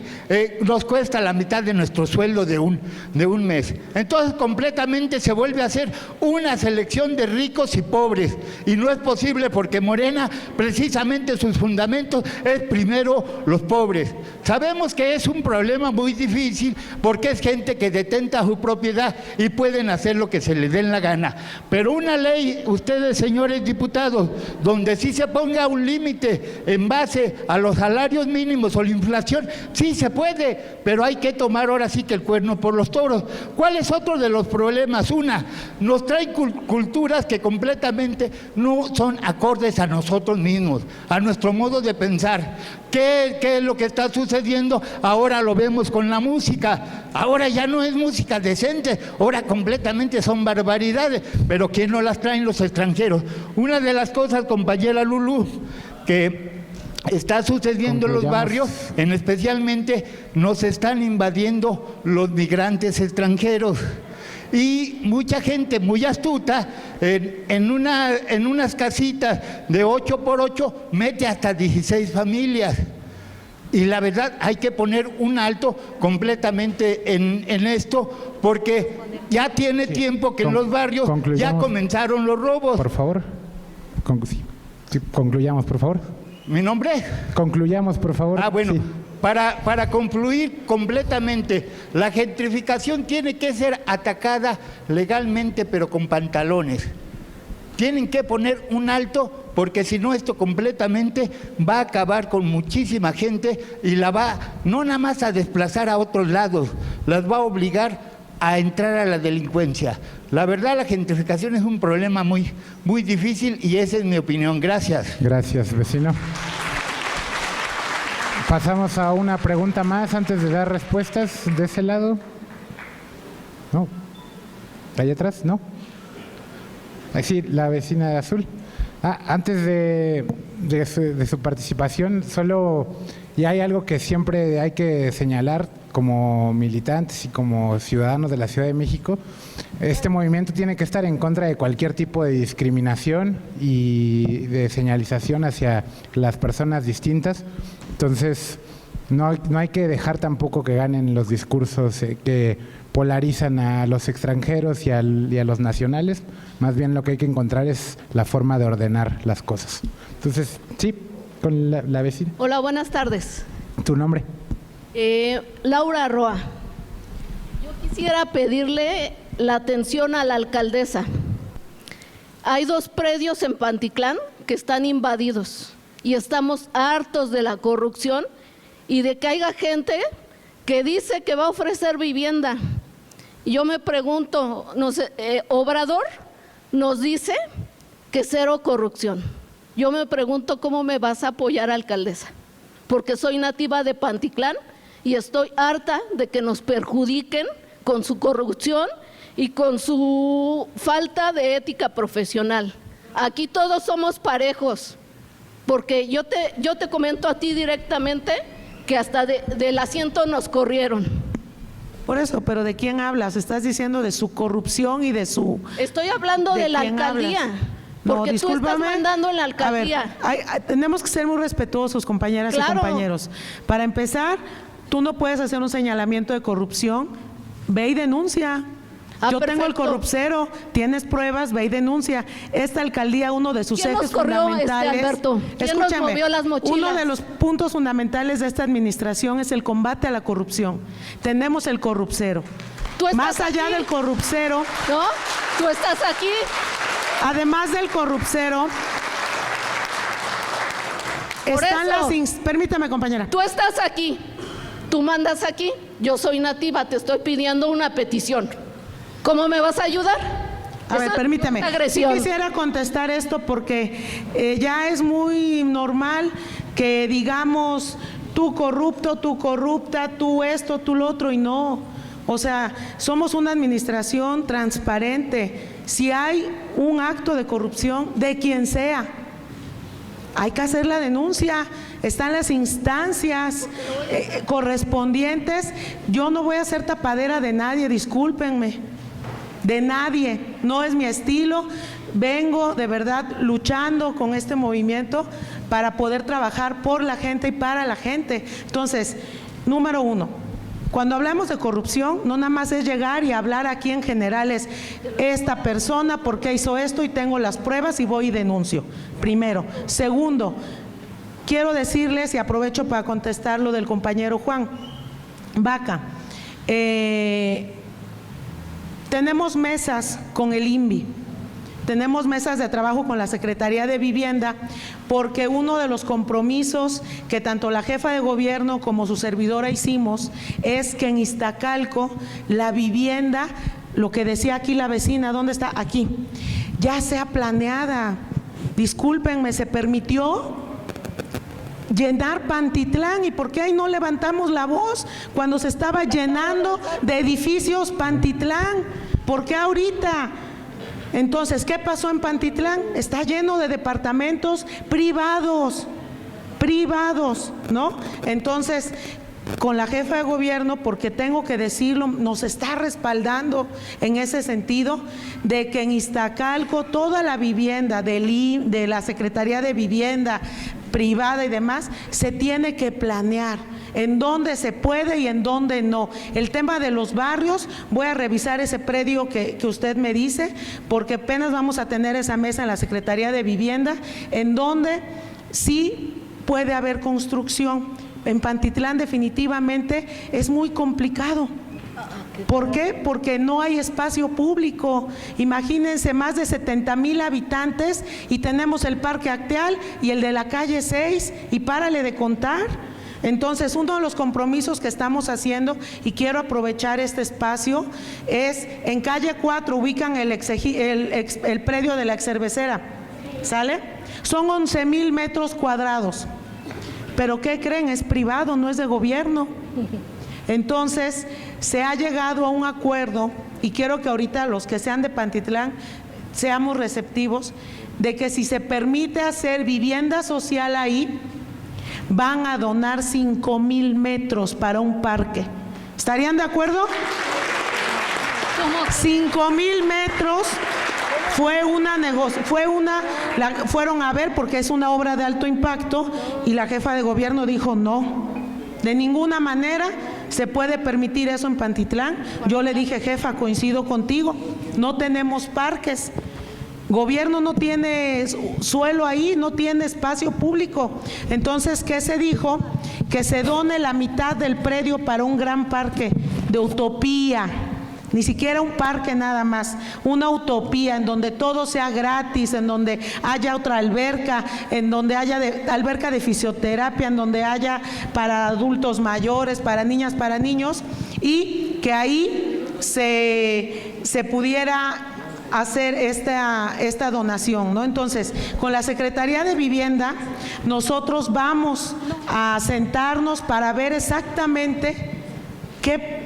nos cuesta la mitad de nuestro sueldo de un mes. Entonces completamente se vuelve a hacer una selección de ricos y pobres y no es posible porque Morena precisamente sus fundamentos es primero los pobres. Sabemos que es un problema muy difícil porque es gente que detenta su propiedad y pueden hacer lo que se les dé la gana, pero una ley, ustedes señores diputados, donde sí se ponga un límite en base a los salarios mínimos o la inflación, sí se puede, pero hay que tomar ahora sí que el cuerno por los toros. ¿Cuál es otro de los problemas? Una, nos traen culturas que completamente no son acordes a nosotros mismos, a nuestro modo de pensar. ¿Qué es lo que está sucediendo? Ahora lo vemos con la música. Ahora ya no es música decente, ahora completamente son barbaridades, pero ¿quién no las traen? Los extranjeros. Una de las cosas, compañera Lulú, que está sucediendo en los barrios, especialmente nos están invadiendo los migrantes extranjeros. Y mucha gente muy astuta en unas casitas de 8x8 mete hasta 16 familias. Y la verdad hay que poner un alto completamente en esto porque ya tiene tiempo que en los barrios ya comenzaron los robos. Por favor, concluyamos, por favor. ¿Mi nombre? Concluyamos, por favor. Ah, bueno. Sí. Para concluir completamente, la gentrificación tiene que ser atacada legalmente, pero con pantalones. Tienen que poner un alto, porque si no esto completamente va a acabar con muchísima gente y la va no nada más a desplazar a otros lados, las va a obligar a entrar a la delincuencia. La verdad, la gentrificación es un problema muy, muy difícil y esa es mi opinión. Gracias. Gracias, vecino. Pasamos a una pregunta más antes de dar respuestas de ese lado. No. ¿Allá atrás? No. Sí, la vecina de azul. Antes de su participación, solo, y hay algo que siempre hay que señalar como militantes y como ciudadanos de la Ciudad de México, este movimiento tiene que estar en contra de cualquier tipo de discriminación y de señalización hacia las personas distintas. Entonces, no hay que dejar tampoco que ganen los discursos que polarizan a los extranjeros y a los nacionales. Más bien lo que hay que encontrar es la forma de ordenar las cosas. Entonces, sí, con la vecina. Hola, buenas tardes. ¿Tu nombre? Laura Roa. Yo quisiera pedirle la atención a la alcaldesa. Hay 2 predios en Pantitlán que están invadidos y estamos hartos de la corrupción y de que haya gente que dice que va a ofrecer vivienda. Y yo me pregunto, Obrador nos dice que 0 corrupción. Yo me pregunto cómo me vas a apoyar, alcaldesa, porque soy nativa de Pantitlán y estoy harta de que nos perjudiquen con su corrupción y con su falta de ética profesional. Aquí todos somos parejos, porque yo te comento a ti directamente que hasta del asiento nos corrieron. Por eso, pero ¿de quién hablas? Estás diciendo de su corrupción y de su... Estoy hablando de la alcaldía. Porque tú estás mandando en la alcaldía. A ver, tenemos que ser muy respetuosos, compañeras y compañeros. Para empezar, tú no puedes hacer un señalamiento de corrupción ve y denuncia. Yo tengo el corrupcero, tienes pruebas, ve y denuncia. Esta alcaldía, uno de sus ejes fundamentales, Alberto? ¿Quién nos movió las mochilas? Uno de los puntos fundamentales de esta administración es el combate a la corrupción. Tenemos el corrupcero. Más allá del corrupcero, ¿no? Tú estás aquí. Además del corrupcero, están permítame, compañera. Tú estás aquí, tú mandas aquí, yo soy nativa, te estoy pidiendo una petición. ¿Cómo me vas a ayudar? A ver, permítame. Sí quisiera contestar esto porque ya es muy normal que digamos tú corrupto, tú corrupta, tú esto, tú lo otro, y no. O sea, somos una administración transparente. Si hay un acto de corrupción de quien sea, hay que hacer la denuncia. Están las instancias correspondientes. Yo no voy a ser tapadera de nadie, discúlpenme. De nadie, no es mi estilo. Vengo de verdad luchando con este movimiento para poder trabajar por la gente y para la gente. Entonces, número uno, cuando hablamos de corrupción, no nada más es llegar y hablar aquí en general, es esta persona, ¿por qué hizo esto? Y tengo las pruebas y voy y denuncio. Primero. Segundo, quiero decirles, y aprovecho para contestar lo del compañero Juan Vaca, tenemos mesas con el INVI, tenemos mesas de trabajo con la Secretaría de Vivienda, porque uno de los compromisos que tanto la jefa de gobierno como su servidora hicimos es que en Iztacalco la vivienda, lo que decía aquí la vecina, ¿dónde está? Aquí, ya sea planeada. Discúlpenme, se permitió llenar Pantitlán, ¿y por qué ahí no levantamos la voz cuando se estaba llenando de edificios Pantitlán? ¿Por qué ahorita? Entonces, ¿qué pasó en Pantitlán? Está lleno de departamentos privados, ¿no? Entonces, con la jefa de gobierno, porque tengo que decirlo, nos está respaldando en ese sentido de que en Iztacalco toda la vivienda de la Secretaría de Vivienda privada y demás se tiene que planear en dónde se puede y en dónde no. El tema de los barrios, voy a revisar ese predio que usted me dice, porque apenas vamos a tener esa mesa en la Secretaría de Vivienda en donde sí puede haber construcción. En Pantitlán definitivamente es muy complicado. ¿Por qué? Porque no hay espacio público. Imagínense, más de 70,000 habitantes y tenemos el Parque Acteal y el de la calle 6 y párale de contar. Entonces, uno de los compromisos que estamos haciendo, y quiero aprovechar este espacio, es en calle 4 ubican el predio de la excervecera, ¿sale? Son 11,000 metros cuadrados. Pero ¿qué creen? Es privado, no es de gobierno. Entonces, se ha llegado a un acuerdo, y quiero que ahorita los que sean de Pantitlán seamos receptivos, de que si se permite hacer vivienda social ahí, van a donar 5,000 metros para un parque. ¿Estarían de acuerdo? 5,000 metros. Fueron a ver porque es una obra de alto impacto y la jefa de gobierno dijo no, de ninguna manera se puede permitir eso en Pantitlán. Yo le dije, jefa, coincido contigo, no tenemos parques, gobierno no tiene suelo ahí, no tiene espacio público. Entonces, ¿qué se dijo? Que se done la mitad del predio para un gran parque de utopía. Ni siquiera un parque nada más, una utopía en donde todo sea gratis, en donde haya otra alberca, en donde haya alberca de fisioterapia, en donde haya para adultos mayores, para niñas, para niños, y que ahí se pudiera hacer esta donación, ¿no? Entonces, con la Secretaría de Vivienda, nosotros vamos a sentarnos para ver exactamente qué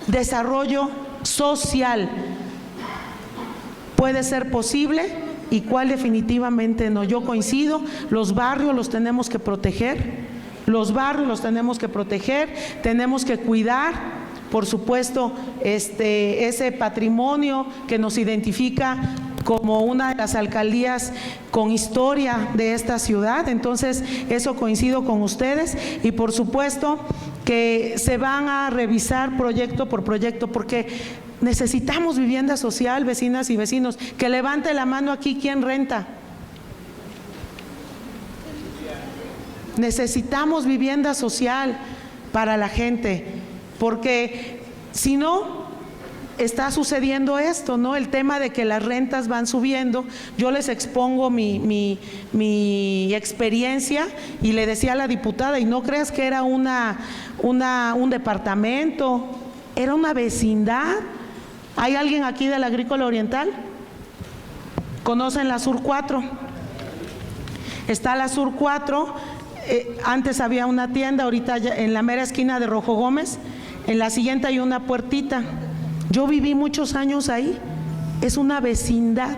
desarrollo social puede ser posible y cuál definitivamente no. Yo coincido, los barrios los tenemos que proteger, tenemos que cuidar, por supuesto, ese patrimonio que nos identifica como una de las alcaldías con historia de esta ciudad. Entonces, eso coincido con ustedes, y por supuesto que se van a revisar proyecto por proyecto, porque necesitamos vivienda social, vecinas y vecinos. Que levante la mano aquí, ¿quién renta? Necesitamos vivienda social para la gente, porque si no, está sucediendo esto, ¿no? El tema de que las rentas van subiendo. Yo les expongo mi experiencia y le decía a la diputada, y no creas que era un departamento, era una vecindad. ¿Hay alguien aquí de la Agrícola Oriental? ¿Conocen la Sur 4? Está la Sur 4, antes había una tienda, ahorita en la mera esquina de Rojo Gómez, en la siguiente hay una puertita. Yo viví muchos años ahí, es una vecindad,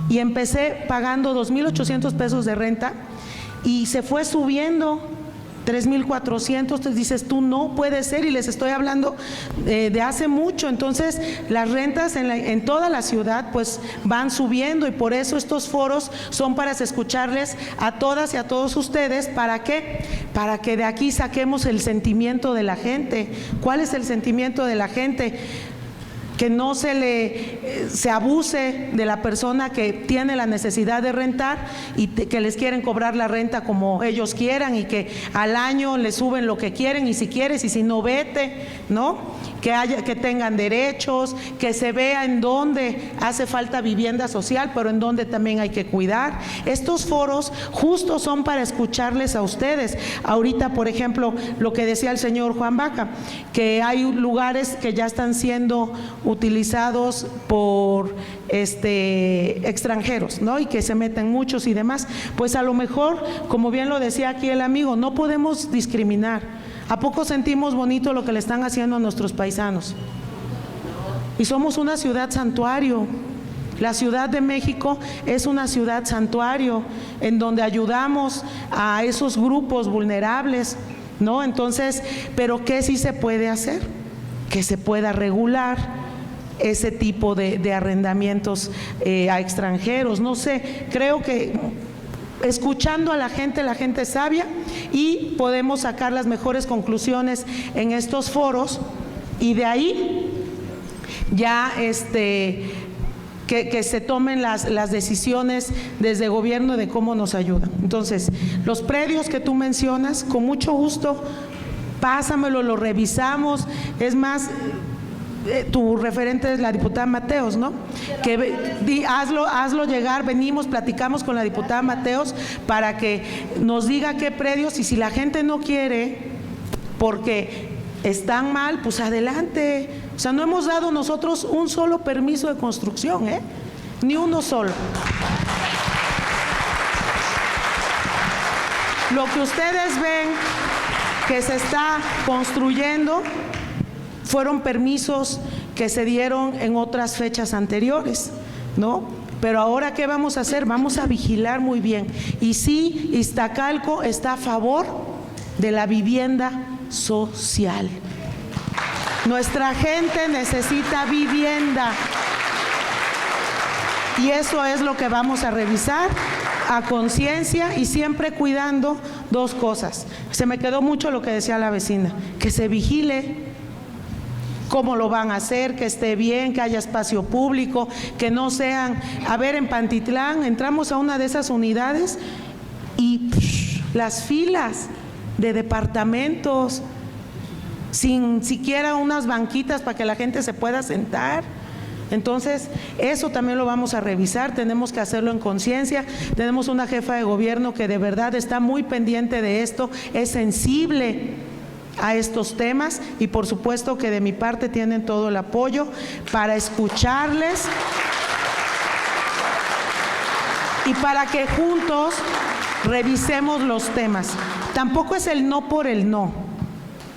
y empecé pagando 2,800 pesos de renta y se fue subiendo 3,400. Entonces dices tú, no puede ser, y les estoy hablando de hace mucho. Entonces las rentas en toda la ciudad pues van subiendo, y por eso estos foros son para escucharles a todas y a todos ustedes. ¿Para qué? Para que de aquí saquemos el sentimiento de la gente. ¿Cuál es el sentimiento de la gente? Que no se abuse de la persona que tiene la necesidad de rentar y que les quieren cobrar la renta como ellos quieran, y que al año les suben lo que quieren, y si quieres, y si no, vete, ¿no? Que tengan derechos, que se vea en dónde hace falta vivienda social, pero en dónde también hay que cuidar. Estos foros justo son para escucharles a ustedes. Ahorita, por ejemplo, lo que decía el señor Juan Baca, que hay lugares que ya están siendo utilizados por extranjeros, ¿no? Y que se meten muchos y demás. Pues a lo mejor, como bien lo decía aquí el amigo, no podemos discriminar. ¿A poco sentimos bonito lo que le están haciendo a nuestros paisanos? Y somos una ciudad santuario. La Ciudad de México es una ciudad santuario en donde ayudamos a esos grupos vulnerables, ¿no? Entonces, ¿pero qué sí se puede hacer? Que se pueda regular ese tipo de arrendamientos a extranjeros. No sé, creo que escuchando a la gente es sabia, y podemos sacar las mejores conclusiones en estos foros, y de ahí ya que se tomen las decisiones desde gobierno de cómo nos ayudan. Entonces, los predios que tú mencionas, con mucho gusto, pásamelo, lo revisamos. Es más, tu referente es la diputada Mateos, ¿no? Que hazlo llegar, venimos, platicamos con la diputada Mateos para que nos diga qué predios, y si la gente no quiere porque están mal, pues adelante. O sea, no hemos dado nosotros un solo permiso de construcción, ni uno solo. Lo que ustedes ven que se está construyendo fueron permisos que se dieron en otras fechas anteriores, ¿no? Pero ahora, ¿qué vamos a hacer? Vamos a vigilar muy bien. Y sí, Iztacalco está a favor de la vivienda social. Nuestra gente necesita vivienda, y eso es lo que vamos a revisar a conciencia, y siempre cuidando dos cosas. Se me quedó mucho lo que decía la vecina, que se vigile cómo lo van a hacer, que esté bien, que haya espacio público, que no sean… A ver, en Pantitlán entramos a una de esas unidades y las filas de departamentos, sin siquiera unas banquitas para que la gente se pueda sentar. Entonces, eso también lo vamos a revisar, tenemos que hacerlo en conciencia. Tenemos una jefa de gobierno que de verdad está muy pendiente de esto, es sensible a estos temas, y por supuesto que de mi parte tienen todo el apoyo para escucharles y para que juntos revisemos los temas. Tampoco es el no por el no,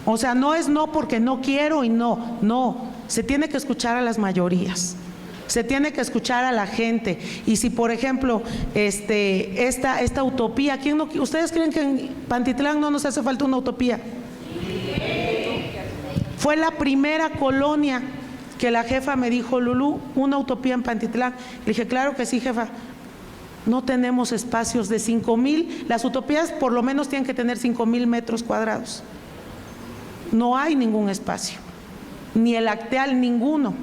o sea, no es no porque no quiero y no, se tiene que escuchar a las mayorías. Se tiene que escuchar a la gente. Y si, por ejemplo, esta utopía, ¿ustedes creen que en Pantitlán no nos hace falta una utopía? Fue la primera colonia que la jefa me dijo, Lulú, una utopía en Pantitlán. Le dije, claro que sí, jefa. No tenemos espacios de 5,000, las utopías por lo menos tienen que tener 5,000 metros cuadrados. no hay ningún espacio, ni el Acteal, ninguno.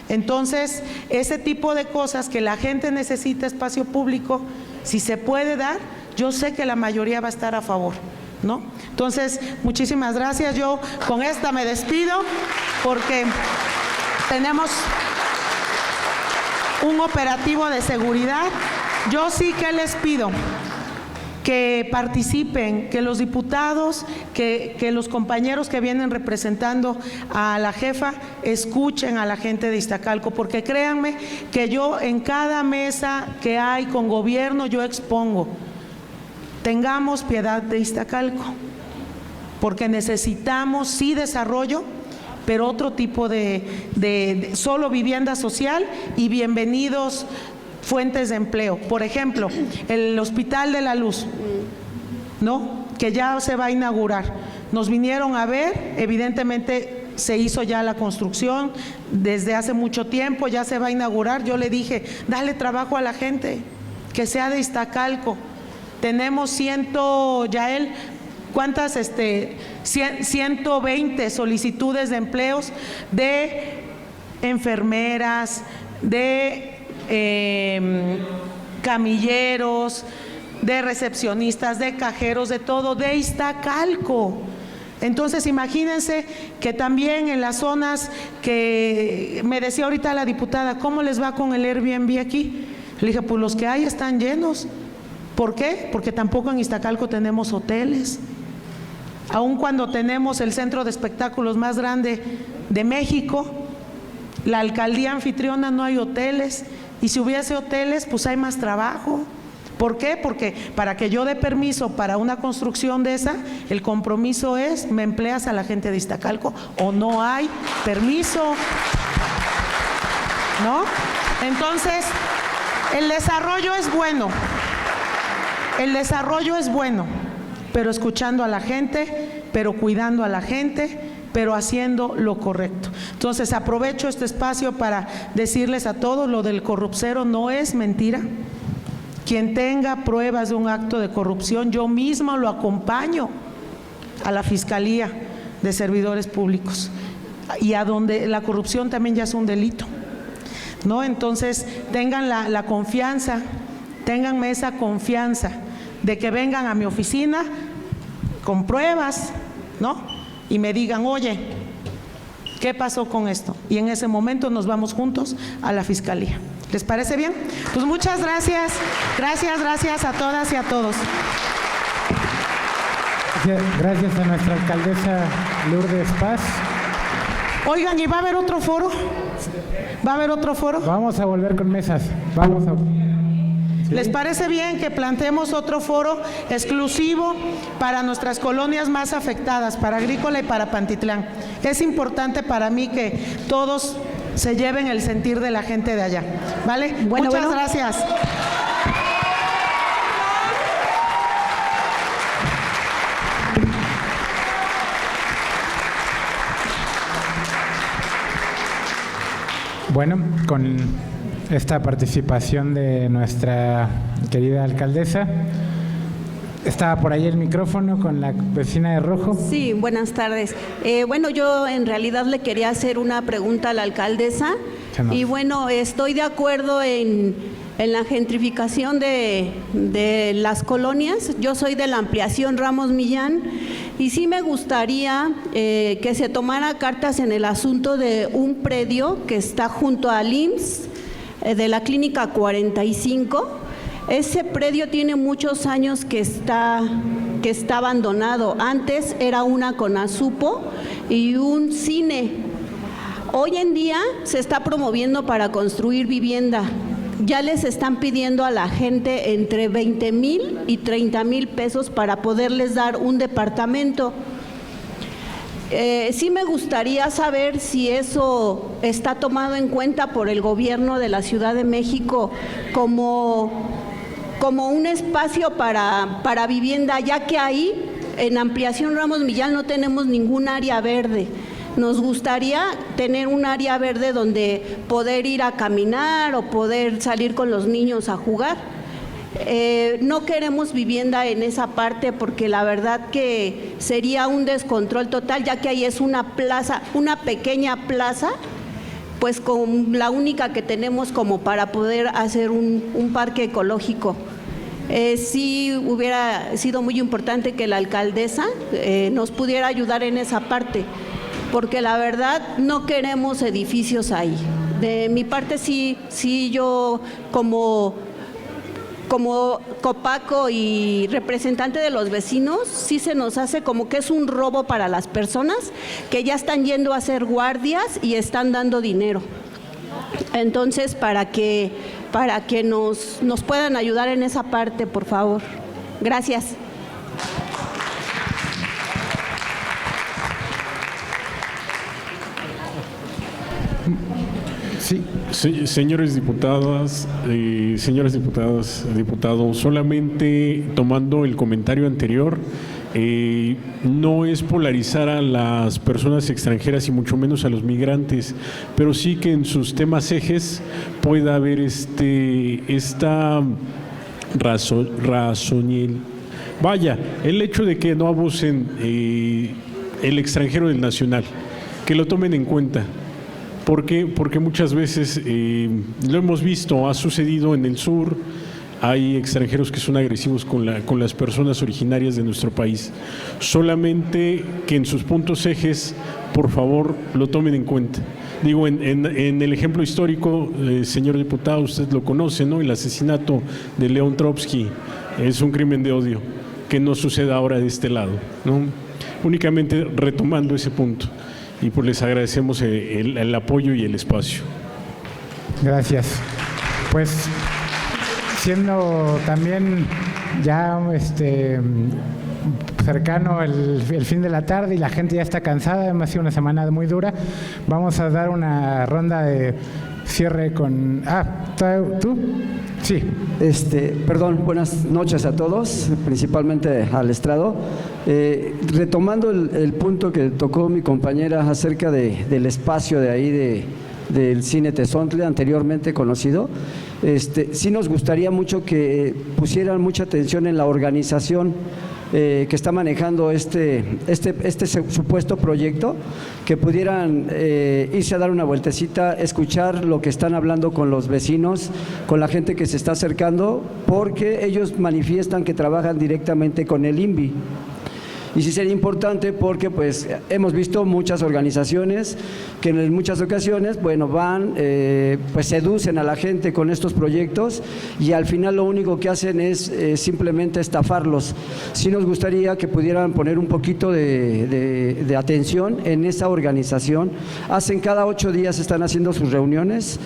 Entonces, ese tipo de cosas que la gente necesita espacio público, si se puede dar, yo sé que la mayoría va a estar a favor, ¿no? Entonces, muchísimas gracias. Yo con esta me despido porque tenemos un operativo de seguridad. Yo sí que les pido que participen, que los diputados, que los compañeros que vienen representando a la jefa escuchen a la gente de Iztacalco, porque créanme que yo en cada mesa que hay con gobierno yo expongo, tengamos piedad de Iztacalco, porque necesitamos sí desarrollo, pero otro tipo de solo vivienda social y bienvenidos fuentes de empleo. Por ejemplo, el Hospital de la Luz, ¿no?, que ya se va a inaugurar. Nos vinieron a ver, evidentemente se hizo ya la construcción desde hace mucho tiempo, ya se va a inaugurar. Yo le dije, dale trabajo a la gente, que sea de Iztacalco. Tenemos Yael, ¿cuántas? 120 solicitudes de empleos de enfermeras, de camilleros, de recepcionistas, de cajeros, de todo, de Iztacalco. Entonces imagínense que también en las zonas que me decía ahorita la diputada, ¿cómo les va con el Airbnb aquí? Le dije, pues los que hay están llenos. ¿Por qué? Porque tampoco en Iztacalco tenemos hoteles. Aun cuando tenemos el centro de espectáculos más grande de México, la alcaldía anfitriona, no hay hoteles. Y si hubiese hoteles, pues hay más trabajo. ¿Por qué? Porque para que yo dé permiso para una construcción de esa, el compromiso es, me empleas a la gente de Iztacalco o no hay permiso, ¿no? Entonces, el desarrollo es bueno, pero escuchando a la gente, pero cuidando a la gente, pero haciendo lo correcto. Entonces aprovecho este espacio para decirles a todos, lo del corrupcero no es mentira. Quien tenga pruebas de un acto de corrupción, yo misma lo acompaño a la Fiscalía de Servidores Públicos, y a donde la corrupción también ya es un delito, ¿no? Entonces tengan la confianza, ténganme esa confianza de que vengan a mi oficina con pruebas, ¿no?, y me digan, oye, ¿qué pasó con esto? Y en ese momento nos vamos juntos a la Fiscalía. ¿Les parece bien? Pues muchas gracias. Gracias a todas y a todos. Gracias a nuestra alcaldesa Lourdes Paz. Oigan, ¿y va a haber otro foro? ¿Va a haber otro foro? Vamos a volver con mesas. ¿Les parece bien que planteemos otro foro exclusivo para nuestras colonias más afectadas, para Agrícola y para Pantitlán? Es importante para mí que todos se lleven el sentir de la gente de allá, ¿vale? Muchas gracias. Bueno, con esta participación de nuestra querida alcaldesa, estaba por ahí el micrófono con la vecina de rojo. Sí, buenas tardes. Bueno, yo en realidad le quería hacer una pregunta a la alcaldesa. Y bueno, estoy de acuerdo en la gentrificación de las colonias. Yo soy de la ampliación Ramos Millán y sí me gustaría que se tomara cartas en el asunto de un predio que está junto al IMSS, de la Clínica 45. Ese predio tiene muchos años que está abandonado. Antes era una CONASUPO y un cine. Hoy en día se está promoviendo para construir vivienda. Ya les están pidiendo a la gente entre 20,000 y 30,000 pesos para poderles dar un departamento. Sí me gustaría saber si eso está tomado en cuenta por el gobierno de la Ciudad de México como un espacio para vivienda, ya que ahí en Ampliación Ramos Millán no tenemos ningún área verde. Nos gustaría tener un área verde donde poder ir a caminar o poder salir con los niños a jugar. No queremos vivienda en esa parte porque la verdad que sería un descontrol total, ya que ahí es una plaza, una pequeña plaza, pues con la única que tenemos como para poder hacer un parque ecológico. Sí hubiera sido muy importante que la alcaldesa nos pudiera ayudar en esa parte, porque la verdad no queremos edificios ahí. De mi parte sí yo como copaco y representante de los vecinos, sí se nos hace como que es un robo para las personas que ya están yendo a hacer guardias y están dando dinero. Entonces, para que nos puedan ayudar en esa parte, por favor. Gracias. Sí, señores diputadas, diputados, solamente tomando el comentario anterior, no es polarizar a las personas extranjeras y mucho menos a los migrantes, pero sí que en sus temas ejes pueda haber esta razón. Vaya, el hecho de que no abusen el extranjero del nacional, que lo tomen en cuenta. ¿Por qué? Porque muchas veces lo hemos visto, ha sucedido en el sur, hay extranjeros que son agresivos con las personas originarias de nuestro país. Solamente que en sus puntos ejes, por favor, lo tomen en cuenta. Digo, en el ejemplo histórico, señor diputado, usted lo conoce, ¿no? El asesinato de León Trotsky es un crimen de odio, que no suceda ahora de este lado, ¿no? Únicamente retomando ese punto. Y pues les agradecemos el apoyo y el espacio. Gracias. Pues siendo también ya cercano el fin de la tarde y la gente ya está cansada, además ha sido una semana muy dura, vamos a dar una ronda de cierre con... ¿tú? Sí. Perdón, buenas noches a todos, principalmente al estrado. Retomando el punto que tocó mi compañera acerca del espacio de ahí del Cine Tezontle, anteriormente conocido, sí nos gustaría mucho que pusieran mucha atención en la organización que está manejando este supuesto proyecto, que pudieran irse a dar una vueltecita, escuchar lo que están hablando con los vecinos, con la gente que se está acercando, porque ellos manifiestan que trabajan directamente con el INVI. Y sí sería importante porque pues hemos visto muchas organizaciones que en muchas ocasiones, bueno, van, pues seducen a la gente con estos proyectos y al final lo único que hacen es simplemente estafarlos. Sí nos gustaría que pudieran poner un poquito de atención en esa organización. Cada 8 días están haciendo sus reuniones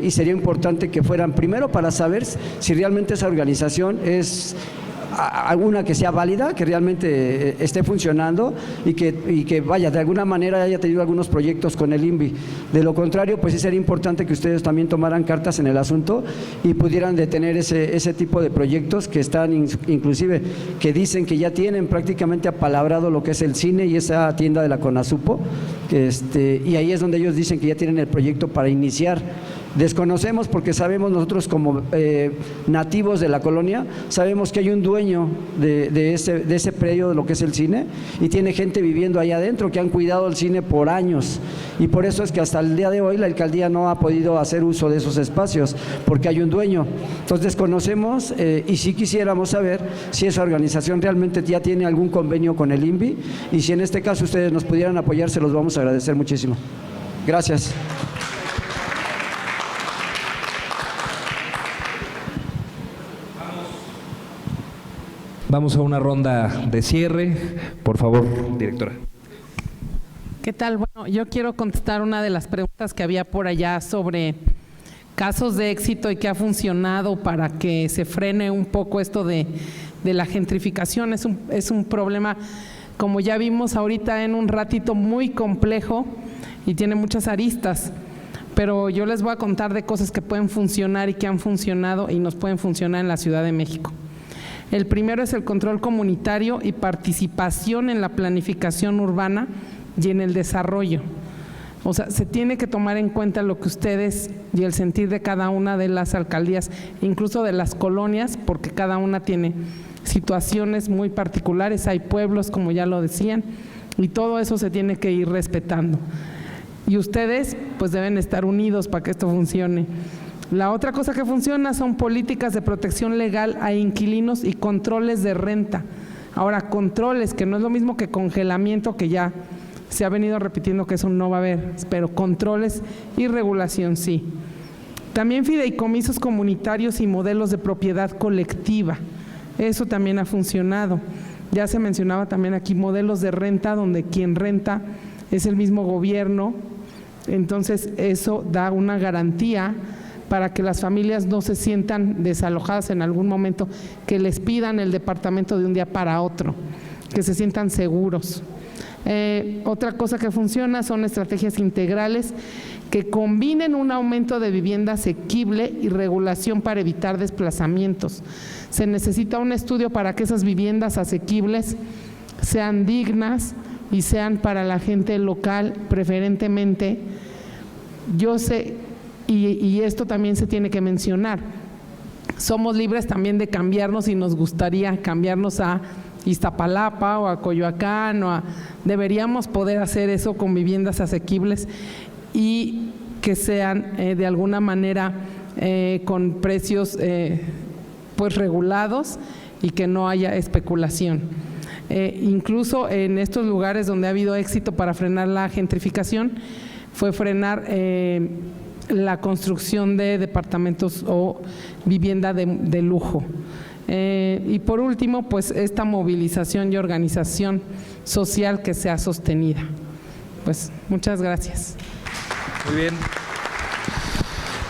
y sería importante que fueran primero para saber si realmente esa organización es alguna que sea válida, que realmente esté funcionando y que vaya, de alguna manera haya tenido algunos proyectos con el INVI. De lo contrario, pues sí sería importante que ustedes también tomaran cartas en el asunto y pudieran detener ese tipo de proyectos que están, inclusive, que dicen que ya tienen prácticamente apalabrado lo que es el cine y esa tienda de la CONASUPO, y ahí es donde ellos dicen que ya tienen el proyecto para iniciar. Desconocemos porque sabemos nosotros como nativos de la colonia, sabemos que hay un dueño de ese predio de lo que es el cine y tiene gente viviendo ahí adentro que han cuidado el cine por años y por eso es que hasta el día de hoy la alcaldía no ha podido hacer uso de esos espacios porque hay un dueño. Entonces desconocemos y sí quisiéramos saber si esa organización realmente ya tiene algún convenio con el INVI y si en este caso ustedes nos pudieran apoyar, se los vamos a agradecer muchísimo. Gracias. Vamos a una ronda de cierre. Por favor, directora. ¿Qué tal? Bueno, yo quiero contestar una de las preguntas que había por allá sobre casos de éxito y que ha funcionado para que se frene un poco esto de la gentrificación. Es un problema, como ya vimos ahorita en un ratito, muy complejo y tiene muchas aristas. Pero yo les voy a contar de cosas que pueden funcionar y que han funcionado y nos pueden funcionar en la Ciudad de México. El primero es el control comunitario y participación en la planificación urbana y en el desarrollo. O sea, se tiene que tomar en cuenta lo que ustedes y el sentir de cada una de las alcaldías, incluso de las colonias, porque cada una tiene situaciones muy particulares, hay pueblos, como ya lo decían, y todo eso se tiene que ir respetando. Y ustedes pues deben estar unidos para que esto funcione. La otra cosa que funciona son políticas de protección legal a inquilinos y controles de renta. Ahora, controles, que no es lo mismo que congelamiento, que ya se ha venido repitiendo que eso no va a haber, pero controles y regulación sí. También fideicomisos comunitarios y modelos de propiedad colectiva. Eso también ha funcionado. Ya se mencionaba también aquí modelos de renta donde quien renta es el mismo gobierno. Entonces eso da una garantía para que las familias no se sientan desalojadas en algún momento, que les pidan el departamento de un día para otro, que se sientan seguros. Otra cosa que funciona son estrategias integrales que combinen un aumento de vivienda asequible y regulación para evitar desplazamientos. Se necesita un estudio para que esas viviendas asequibles sean dignas y sean para la gente local preferentemente. Yo sé, y esto también se tiene que mencionar, somos libres también de cambiarnos y nos gustaría cambiarnos a Iztapalapa o a Coyoacán, deberíamos poder hacer eso con viviendas asequibles y que sean de alguna manera con precios pues regulados y que no haya especulación. Incluso en estos lugares donde ha habido éxito para frenar la gentrificación fue frenar la construcción de departamentos o vivienda de lujo. Y por último, pues esta movilización y organización social que sea sostenida. Pues muchas gracias. Muy bien.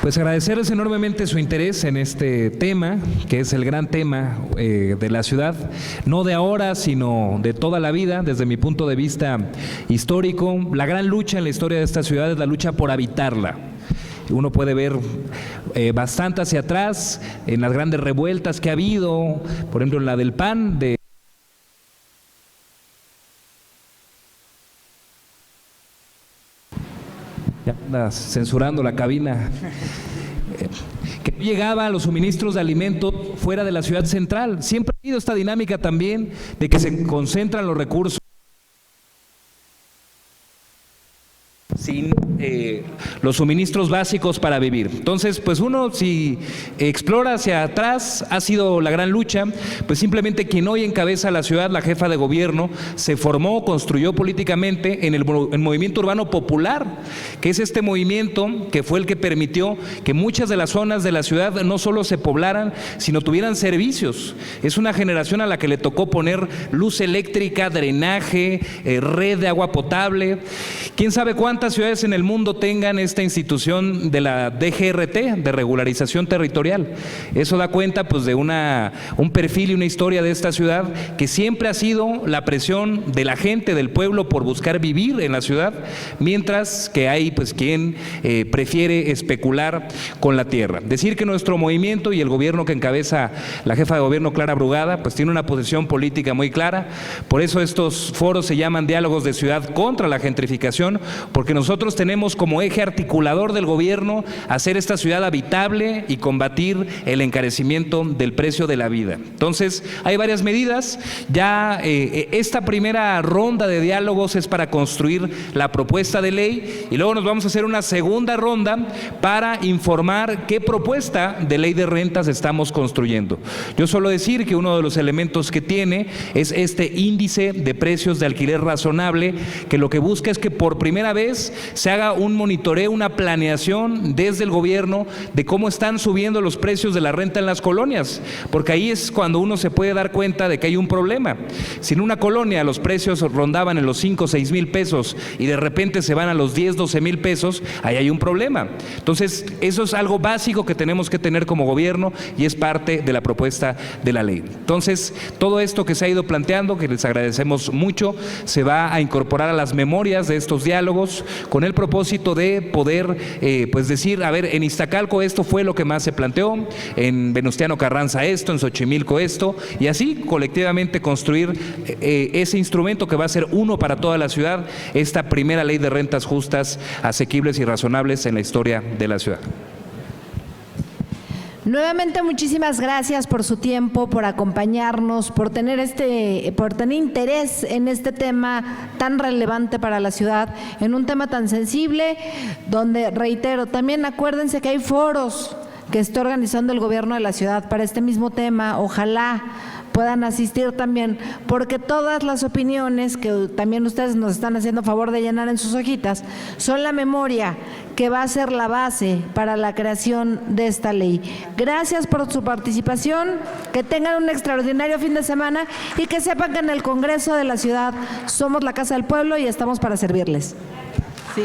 Pues agradecerles enormemente su interés en este tema, que es el gran tema de la ciudad, no de ahora, sino de toda la vida, desde mi punto de vista histórico. La gran lucha en la historia de esta ciudad es la lucha por habitarla. Uno puede ver bastante hacia atrás en las grandes revueltas que ha habido, por ejemplo en la del PAN, ya anda censurando la cabina, que no llegaban los suministros de alimentos fuera de la ciudad central. Siempre ha habido esta dinámica también de que se concentran los recursos sin los suministros básicos para vivir. Entonces, pues uno, si explora hacia atrás, ha sido la gran lucha, pues simplemente quien hoy encabeza la ciudad, la jefa de gobierno, se formó, construyó políticamente en el movimiento urbano popular, que es este movimiento que fue el que permitió que muchas de las zonas de la ciudad no solo se poblaran, sino tuvieran servicios. Es una generación a la que le tocó poner luz eléctrica, drenaje, red de agua potable. ¿Quién sabe cuántas ciudades en el mundo tengan esta institución de la DGRT, de regularización territorial? Eso da cuenta pues de un perfil y una historia de esta ciudad que siempre ha sido la presión de la gente, del pueblo, por buscar vivir en la ciudad, mientras que hay pues quien prefiere especular con la tierra. Decir que nuestro movimiento y el gobierno que encabeza la jefa de gobierno, Clara Brugada, pues tiene una posición política muy clara. Por eso estos foros se llaman Diálogos de Ciudad contra la Gentrificación, porque nosotros tenemos como eje articulador del gobierno hacer esta ciudad habitable y combatir el encarecimiento del precio de la vida. Entonces, hay varias medidas. Ya esta primera ronda de diálogos es para construir la propuesta de ley y luego nos vamos a hacer una segunda ronda para informar qué propuesta de ley de rentas estamos construyendo. Yo suelo decir que uno de los elementos que tiene es este índice de precios de alquiler razonable, que lo que busca es que por primera vez se haga un monitoreo, una planeación desde el gobierno de cómo están subiendo los precios de la renta en las colonias, porque ahí es cuando uno se puede dar cuenta de que hay un problema. Si en una colonia los precios rondaban en los 5 o 6 mil pesos y de repente se van a los 10, 12 mil pesos, ahí hay un problema. Entonces, eso es algo básico que tenemos que tener como gobierno y es parte de la propuesta de la ley. Entonces, todo esto que se ha ido planteando, que les agradecemos mucho, se va a incorporar a las memorias de estos diálogos con el propósito de poder poder pues decir, a ver, en Iztacalco esto fue lo que más se planteó, en Venustiano Carranza esto, en Xochimilco esto, y así colectivamente construir ese instrumento que va a ser uno para toda la ciudad, esta primera ley de rentas justas, asequibles y razonables en la historia de la ciudad. Nuevamente muchísimas gracias por su tiempo, por acompañarnos, por tener interés en este tema tan relevante para la ciudad, en un tema tan sensible, donde, reitero, también acuérdense que hay foros que está organizando el gobierno de la ciudad para este mismo tema. Ojalá puedan asistir también, porque todas las opiniones que también ustedes nos están haciendo favor de llenar en sus hojitas son la memoria que va a ser la base para la creación de esta ley. Gracias por su participación, que tengan un extraordinario fin de semana y que sepan que en el Congreso de la ciudad somos la Casa del Pueblo y estamos para servirles. Sí.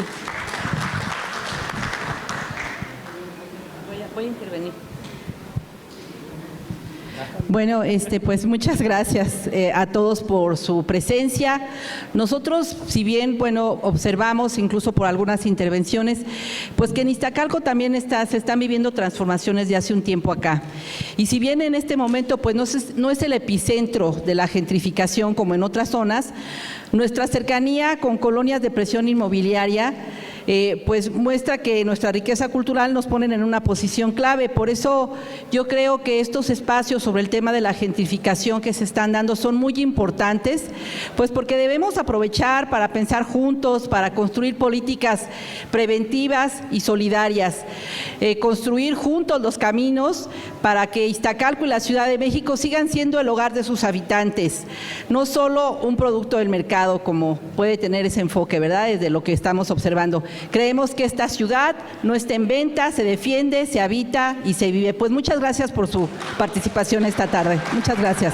Voy a intervenir. Bueno, pues muchas gracias a todos por su presencia. Nosotros, si bien, bueno, observamos incluso por algunas intervenciones, pues que en Iztacalco también se están viviendo transformaciones de hace un tiempo acá. Y si bien en este momento, pues no es el epicentro de la gentrificación como en otras zonas, nuestra cercanía con colonias de presión inmobiliaria pues muestra que nuestra riqueza cultural nos ponen en una posición clave. Por eso yo creo que estos espacios sobre el tema de la gentrificación que se están dando son muy importantes, pues porque debemos aprovechar para pensar juntos, para construir políticas preventivas y solidarias, construir juntos los caminos para que Iztacalco y la Ciudad de México sigan siendo el hogar de sus habitantes, no solo un producto del mercado como puede tener ese enfoque, ¿verdad?, desde lo que estamos observando. Creemos que esta ciudad no está en venta, se defiende, se habita y se vive. Pues muchas gracias por su participación esta tarde. Muchas gracias.